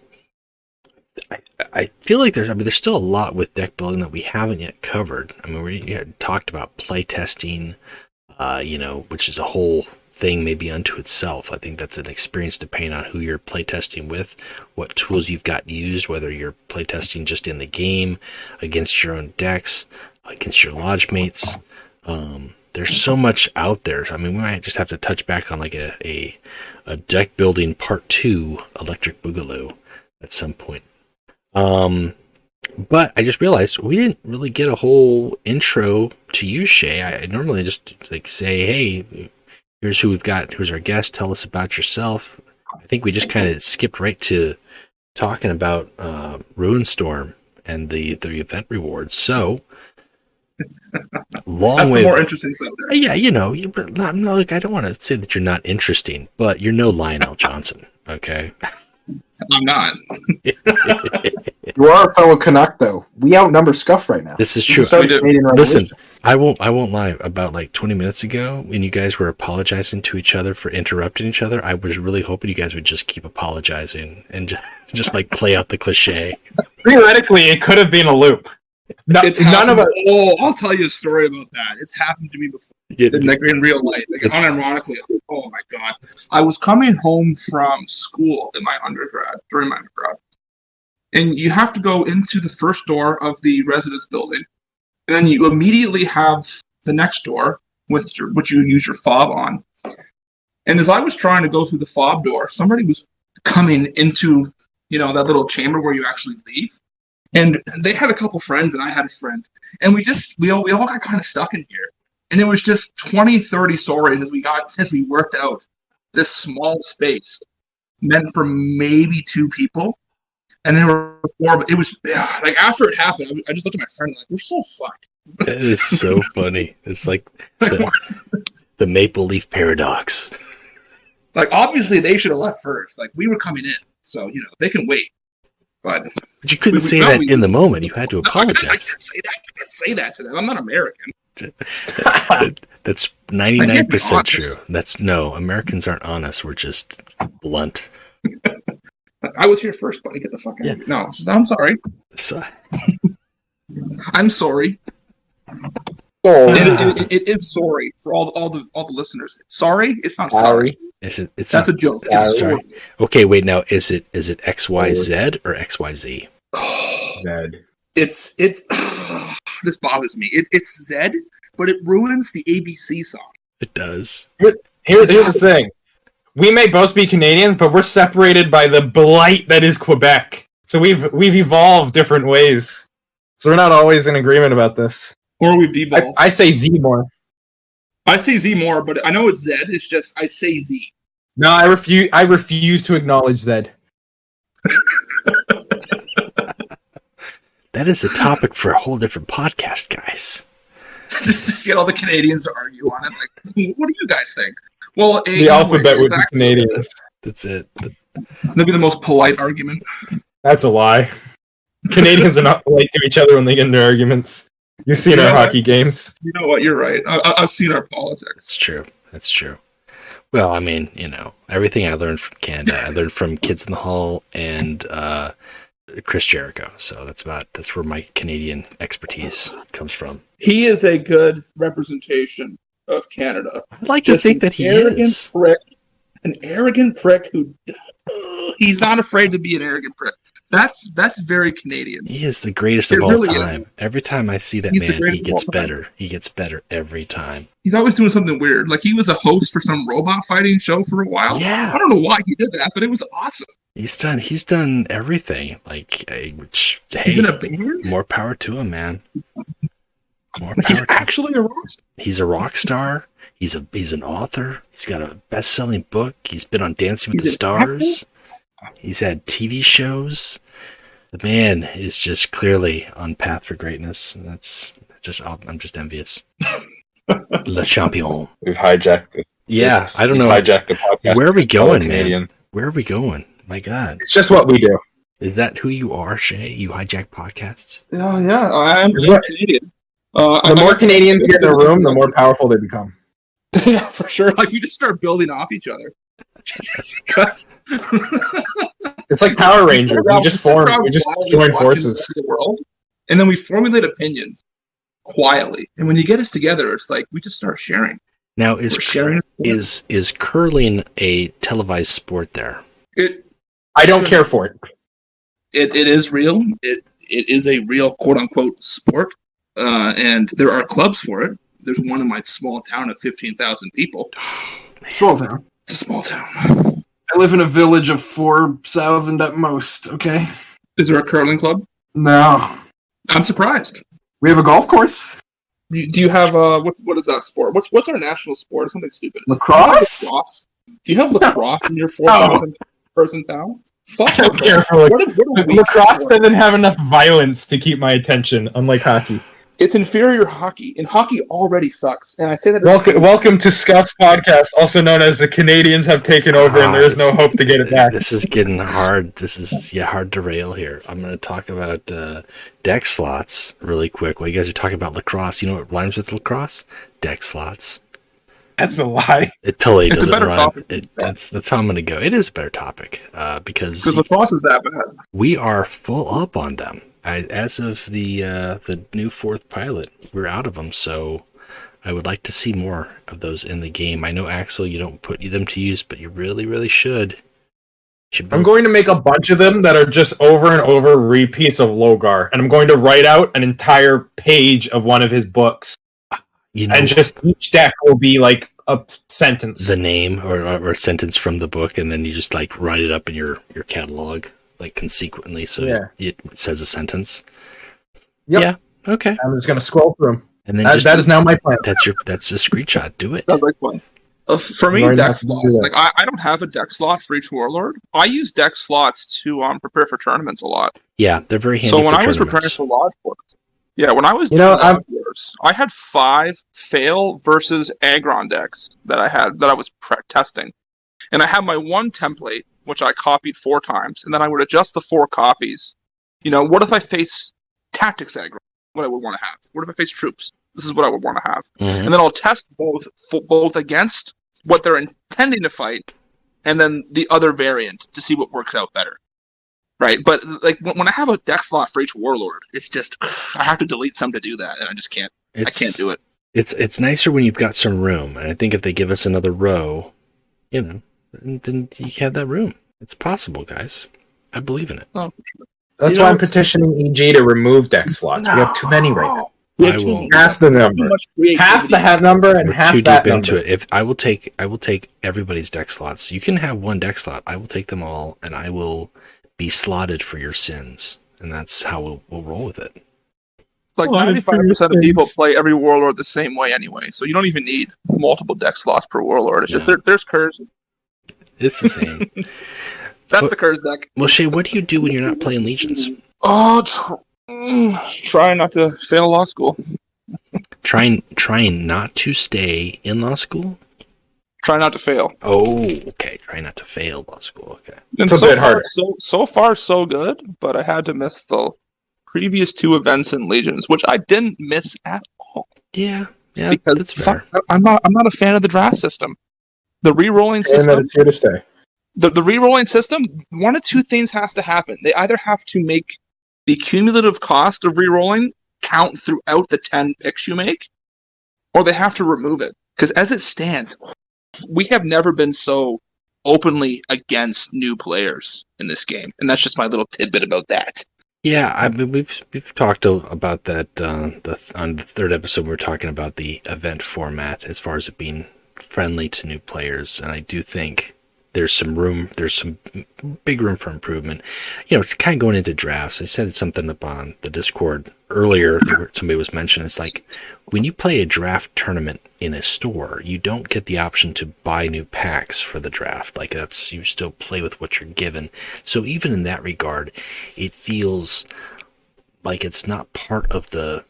feel like there's still a lot with deck building that we haven't yet covered. I mean, we had talked about play testing, which is a whole thing maybe unto itself. I think that's an experience depending on who you're playtesting with, what tools you've got used, whether you're playtesting just in the game, against your own decks, against your lodge mates. There's so much out there. I mean, we might just have to touch back on like a deck building part 2 Electric Boogaloo at some point. But I just realized we didn't really get a whole intro to you, Shay. I normally just like say, hey, here's who we've got. Here's our guest. Tell us about yourself. I think we just kind of skipped right to talking about Ruinstorm and the event rewards. So That's the more interesting stuff there. Yeah, like I don't want to say that you're not interesting, but you're no Lionel Johnson, okay? I'm not. You are a fellow Canuck, though. We outnumber Scuff right now. This is true. Listen, I won't lie. About like 20 minutes ago, when you guys were apologizing to each other for interrupting each other, I was really hoping you guys would just keep apologizing and just like play out the cliche. Theoretically, it could have been a loop. None of us. Oh, I'll tell you a story about that. It's happened to me before, in real life. Like, unironically, oh my god! I was coming home from school in my during my undergrad, and you have to go into the first door of the residence building, and then you immediately have the next door, which you use your fob on. And as I was trying to go through the fob door, somebody was coming into that little chamber where you actually leave. And they had a couple friends, and I had a friend. And we all got kind of stuck in here. And it was just 20, 30 stories as we worked out this small space meant for maybe 2 people. And there were 4, but it was, like, after it happened, I just looked at my friend and like, we're so fucked. It is so funny. It's like the Maple Leaf Paradox. Like, obviously, they should have left first. Like, we were coming in, so, they can wait. But you couldn't say that in the moment. You had to apologize. I can't say that to them. I'm not American. That's 99% true. Americans aren't honest. We're just blunt. I was here first, buddy. Get the fuck out of here. No, I'm sorry. I'm sorry. It is sorry for all the listeners. Sorry, it's not sorry. That's a joke. Sorry. Okay, wait. Now, is it XYZ or XYZ? Zed. It's this bothers me. It's Zed, but it ruins the ABC song. It does. Here's the thing. We may both be Canadians, but we're separated by the blight that is Quebec. So we've evolved different ways. So we're not always in agreement about this. Or we've devolved. I say Z more. I say Z more, but I know it's Zed. It's just I say Z. No, I refuse to acknowledge Zed. That is a topic for a whole different podcast, guys. Just get all the Canadians to argue on it. Like, what do you guys think? Well, the alphabet would be Canadians. That's it. That'd be the most polite argument. That's a lie. Canadians are not polite to each other when they get into arguments. You've seen our hockey games. You know what? You're right. I've seen our politics. That's true. That's true. Well, I mean, everything I learned from Canada, I learned from Kids in the Hall and Chris Jericho. So that's where my Canadian expertise comes from. He is a good representation of Canada. I'd like to think that he is. An arrogant prick who he's not afraid to be an arrogant prick. That's very Canadian. He is the greatest of all time. Every time I see that man, he gets better. He gets better every time. He's always doing something weird. Like he was a host for some robot fighting show for a while. Yeah. I don't know why he did that, but it was awesome. He's done everything. Like, which, He's in a band? More power to him, man. More power. He's actually a rock star. He's a rock star. He's an author. He's got a best-selling book. He's been on Dancing with the Stars. He's had TV shows. The man is just clearly on path for greatness. And I'm just envious. Le champion. We've hijacked this. Yeah, I don't know. Hijacked the podcast. Where are we going, man? Where are we going? My God. It's just what we do. Is that who you are, Shay? You hijack podcasts? Oh, yeah. I'm Canadian. The more Canadians get in a room, the more powerful they become. Yeah, for sure. Like, you just start building off each other. Because it's like Power Rangers. We just join forces. The world, and then we formulate opinions quietly. And when you get us together, it's like we just start sharing. Now, is curling a televised sport there? I don't care for it. It is real. It is a real quote unquote sport, and there are clubs for it. There's one in my small town of 15,000 people. Small town. It's a small town. I live in a village of 4,000 at most, okay? Is there a curling club? No. I'm surprised. We have a golf course? Do you have, what is that sport? What's our national sport? Something stupid. Lacrosse? Do you have lacrosse in your 4,000 person town? Fuck. I don't care for lacrosse doesn't have enough violence to keep my attention, unlike hockey. It's inferior hockey, and hockey already sucks. And I say that. Welcome to SkuffD podcast, also known as the Canadians have taken over, and there is no hope to get it back. This is getting hard. This is hard to rail here. I'm going to talk about deck slots really quick. While you guys are talking about lacrosse, you know what rhymes with lacrosse? Deck slots. That's a lie. It totally doesn't rhyme. That's how I'm going to go. It is a better topic because lacrosse is that bad. We are full up on them. As of the new fourth pilot, we're out of them, so I would like to see more of those in the game. I know, Axel, you don't put them to use, but you really, really should. I'm going to make a bunch of them that are just over and over repeats of Logar, and I'm going to write out an entire page of one of his books. And just each deck will be like a sentence. The name or a sentence from the book, and then you just like write it up in your catalog. Like consequently, so it says a sentence. Yep. Yeah. Okay. I'm just gonna scroll through them, and then that is now my plan. That's a screenshot. Do it. Sounds like fun. For me, deck slots. Like I don't have a deck slot for each warlord. I use deck slots to prepare for tournaments a lot. Yeah, they're very handy. So when I was preparing for Lodge Wars, when I was doing Lodge Wars, I had 5 fail versus Aggron decks that I was testing, and I had my one template, which I copied 4 times, and then I would adjust the 4 copies. What if I face tactics aggro? What I would want to have. What if I face troops? This is what I would want to have. Mm-hmm. And then I'll test both against what they're intending to fight, and then the other variant to see what works out better. Right? But like when I have a deck slot for each warlord, it's just I have to delete some to do that, and I just can't. I can't do it. It's nicer when you've got some room, and I think if they give us another row, then you have that room. It's possible, guys. I believe in it. Oh, that's why I'm petitioning EG to remove deck slots. We have too many right now. Half the number. Half the hat number and half that number. Into it. I will take everybody's deck slots. You can have one deck slot. I will take them all, and I will be slotted for your sins. And that's how we'll roll with it. Like 95% of people play every warlord the same way anyway, so you don't even need multiple deck slots per warlord. It's just there's Kurz. It's the same. That's the Kurz deck. Well, Shay, what do you do when you're not playing Legions? Oh, try not to fail law school. Trying not to stay in law school? Try not to fail. Oh, okay. Try not to fail law school. Okay. And it's a bit harder. So far, so good, but I had to miss the previous 2 events in Legions, which I didn't miss at all. Yeah, Because that's fair. I'm not a fan of the draft system. The re-rolling And that system. it's here to stay. The re-rolling system. One of 2 things has to happen. They either have to make the cumulative cost of re-rolling count throughout the 10 picks you make, or they have to remove it. Because as it stands, we have never been so openly against new players in this game, and that's just my little tidbit about that. Yeah, I mean, we've talked about that on the 3rd episode. We were talking about the event format as far as it being friendly to new players, and I do think there's some big room for improvement. Kind of going into drafts. I said something up on the Discord earlier. Somebody was mentioning it's like when you play a draft tournament in a store, you don't get the option to buy new packs for the draft. Like you still play with what you're given. So even in that regard, it feels like it's not part of the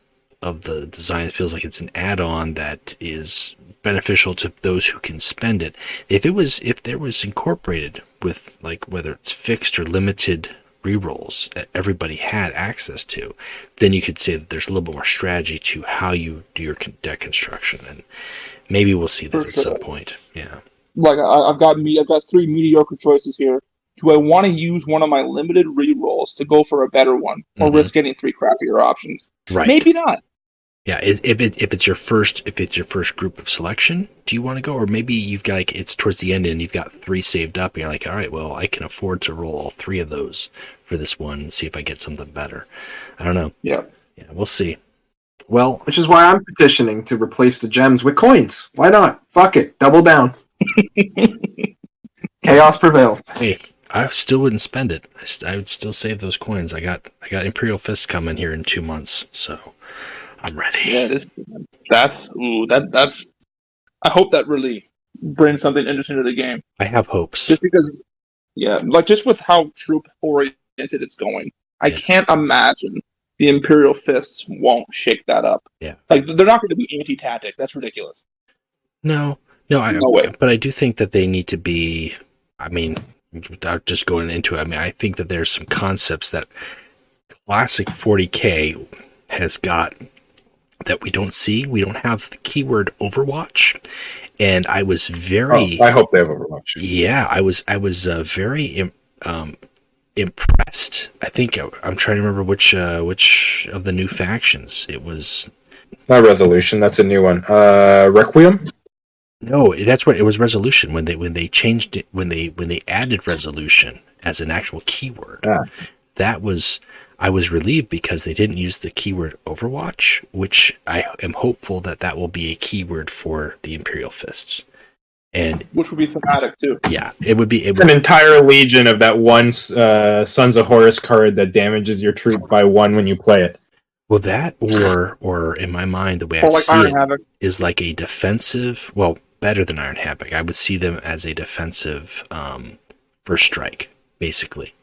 design. It feels like it's an add-on that is beneficial to those who can spend it. If there was incorporated with, like, whether it's fixed or limited rerolls that everybody had access to, then you could say that there's a little bit more strategy to how you do your deck construction, and maybe we'll see that at some point. Yeah. Like I've got 3 mediocre choices here. Do I want to use one of my limited rerolls to go for a better one, or risk getting 3 crappier options? Right. Maybe not. Yeah, if it's your first group of selection, do you want to go, or maybe you've got, like, it's towards the end and you've got 3 saved up, and you're like, all right, well, I can afford to roll all 3 of those for this one and see if I get something better. I don't know. Yeah, we'll see. Well, Which is why I'm petitioning to replace the gems with coins. Why not? Fuck it. Double down. Chaos prevails. hey, I still wouldn't spend it. I would still save those coins. I got Imperial Fist coming here in 2 months, so I'm ready. Yeah, that's. I hope that really brings something interesting to the game. I have hopes. Just because, just with how troop oriented it's going, I can't imagine the Imperial Fists won't shake that up. Yeah, like they're not going to be anti-tactic. That's ridiculous. No way. But I do think that they need to be. I mean, without just going into it, I think that there's some concepts that classic 40K has got that we don't see. We don't have the keyword Overwatch, and I was very. I hope they have Overwatch. Yeah, I was very impressed. I think I'm trying to remember which of the new factions it was. Not Resolution. That's a new one. Requiem. No, that's what it was. Resolution when they changed it, when they added Resolution as an actual keyword. That was. I was relieved because they didn't use the keyword Overwatch, which I am hopeful that will be a keyword for the Imperial Fists. And which would be thematic too. Yeah, it would be. It's an entire legion of that one Sons of Horus card that damages your troop by 1 when you play it. Well, that or in my mind, the way I see Iron it Havoc is like a defensive. Well, better than Iron Havoc. I would see them as a defensive first strike, basically.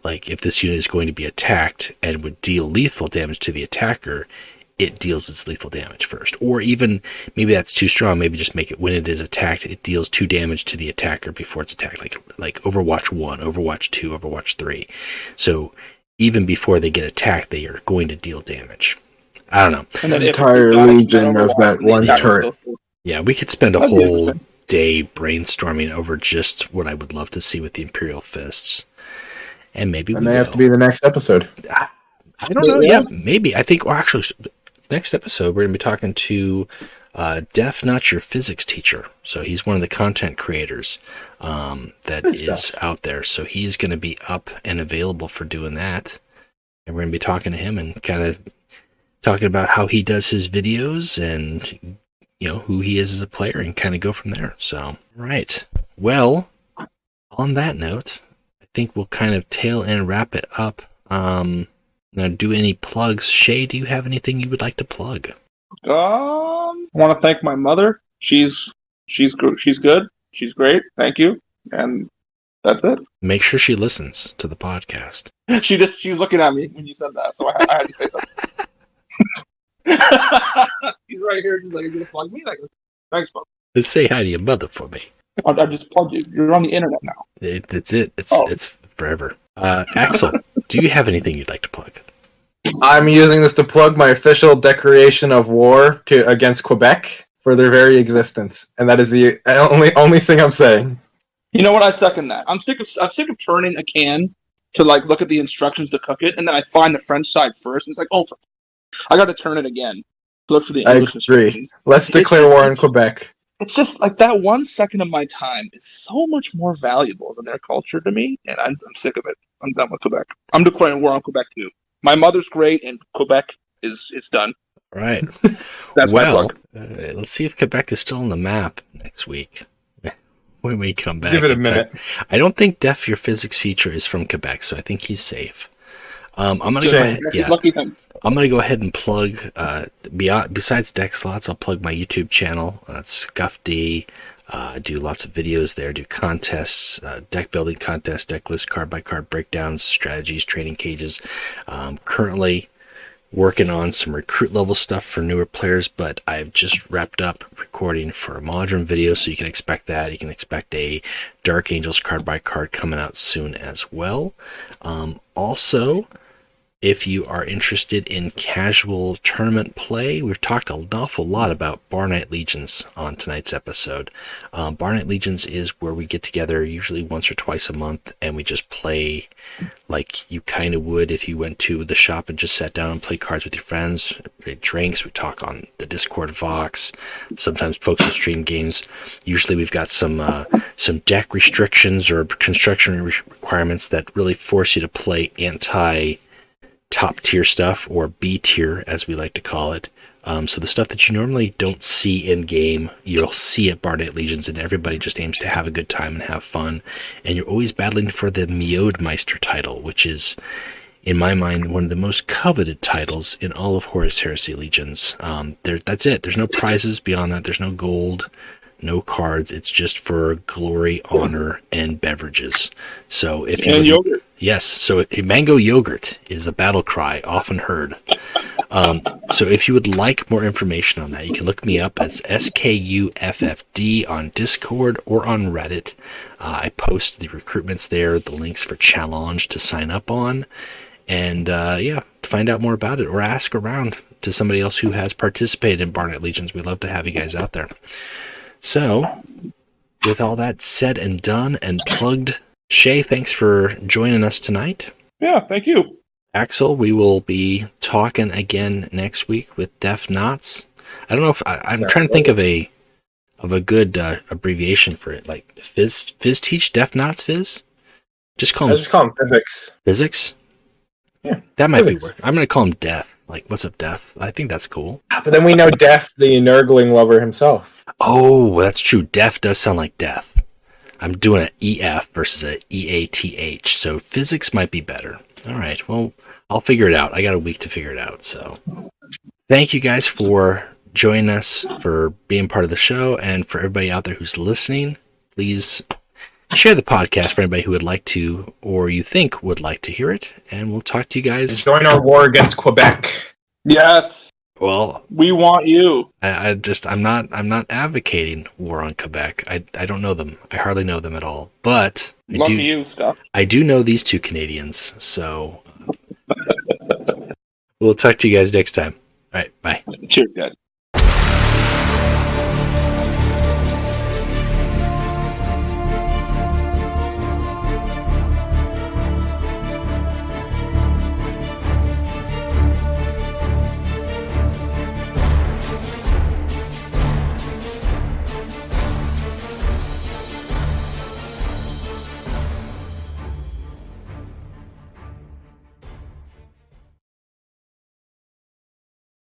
Like, if this unit is going to be attacked and would deal lethal damage to the attacker, it deals its lethal damage first. Or even, maybe that's too strong, maybe just make it when it is attacked, it deals 2 damage to the attacker before it's attacked. Like Overwatch 1, Overwatch 2, Overwatch 3. So, even before they get attacked, they are going to deal damage. I don't know. An entire legion of that one turret. Yeah, we could spend a whole day brainstorming over just what I would love to see with the Imperial Fists. And maybe That may have to be the next episode. I don't know. Yeah, maybe. I think, actually, next episode, we're going to be talking to Def, not your physics teacher. So he's one of the content creators that is out there. So he's going to be up and available for doing that. And we're going to be talking to him and kind of talking about how he does his videos and, who he is as a player and kind of go from there. So, right. Well, on that note, I think we'll kind of tail and wrap it up. Now, do any plugs? Shay, do you have anything you would like to plug? I want to thank my mother. She's good. She's good. She's great. Thank you. And that's it. Make sure she listens to the podcast. She's looking at me when you said that, so I had to say something. She's right here. She's like, "Are you gonna plug me?" Like, thanks, Bob. Let's say hi to your mother for me. I just plugged you. You're on the internet now. That's it. It's forever. Axel, do you have anything you'd like to plug? I'm using this to plug my official declaration of war against Quebec for their very existence, and that is the only thing I'm saying. You know what? I second that. I'm sick of turning a can to like look at the instructions to cook it, and then I find the French side first, and it's like, oh, I got to turn it again to look for the English instructions. Let's declare war on Quebec. It's just like that 1 second of my time is so much more valuable than their culture to me, and I'm sick of it. I'm done with Quebec. I'm declaring war on Quebec too. My mother's great, and Quebec is done. Right. That's my plug. Let's see if Quebec is still on the map next week when we come back. Give it a minute. I don't think Def, your physics feature, is from Quebec, so I think he's safe. I'm gonna go ahead. Yeah. Lucky him. I'm going to go ahead and plug, besides deck slots, I'll plug my YouTube channel. That's SkuffD. I do lots of videos there, do contests, deck building contests, deck list, card-by-card breakdowns, strategies, training cages. Currently working on some recruit level stuff for newer players, but I've just wrapped up recording for a modern video, so you can expect that. You can expect a Dark Angels card-by-card coming out soon as well. Also, if you are interested in casual tournament play, we've talked an awful lot about Bar Night Legions on tonight's episode. Bar Night Legions is where we get together usually once or twice a month, and we just play like you kind of would if you went to the shop and just sat down and played cards with your friends. We had drinks, we talk on the Discord Vox. Sometimes folks will stream games. Usually we've got some deck restrictions or construction requirements that really force you to play top tier stuff, or B tier as we like to call it. So the stuff that you normally don't see in game, you'll see at Bar Night Legions, and everybody just aims to have a good time and have fun. And you're always battling for the Miodmeister title, which is, in my mind, one of the most coveted titles in all of Horus Heresy Legions. That's it. There's no prizes beyond that. There's no gold, no cards. It's just for glory, honor, and beverages. So if you yogurt. Yes, so a mango yogurt is a battle cry often heard. So if you would like more information on that, you can look me up as SkuffD on Discord or on Reddit. I post the recruitments there, the links for challenge to sign up on, and to find out more about it or ask around to somebody else who has participated in Bar Night Legions. We'd love to have you guys out there. So, with all that said and done and plugged, Shay, thanks for joining us tonight. Yeah, thank you. Axel, we will be talking again next week with Def Knots. I don't know if I'm trying to think of a good abbreviation for it, like Fizz Teach, Def Knots Fizz. Just call him physics. Physics. Yeah, that might be work. I'm gonna call him Def. Like, what's up, Def? I think that's cool. But then we know Def, the Nurgling lover himself. Oh, that's true. Def does sound like death. I'm doing an EF versus an EATH, so physics might be better. All right, well, I'll figure it out. I got a week to figure it out. So thank you guys for joining us, for being part of the show, and for everybody out there who's listening. Please share the podcast for anybody who would like to, or you think would like to hear it, and we'll talk to you guys. Join our war against Quebec. Yes. Well, we want you. I'm not advocating war on Quebec. I don't know them. I hardly know them at all. But I do know these two Canadians. So we'll talk to you guys next time. All right, bye. Cheers, guys.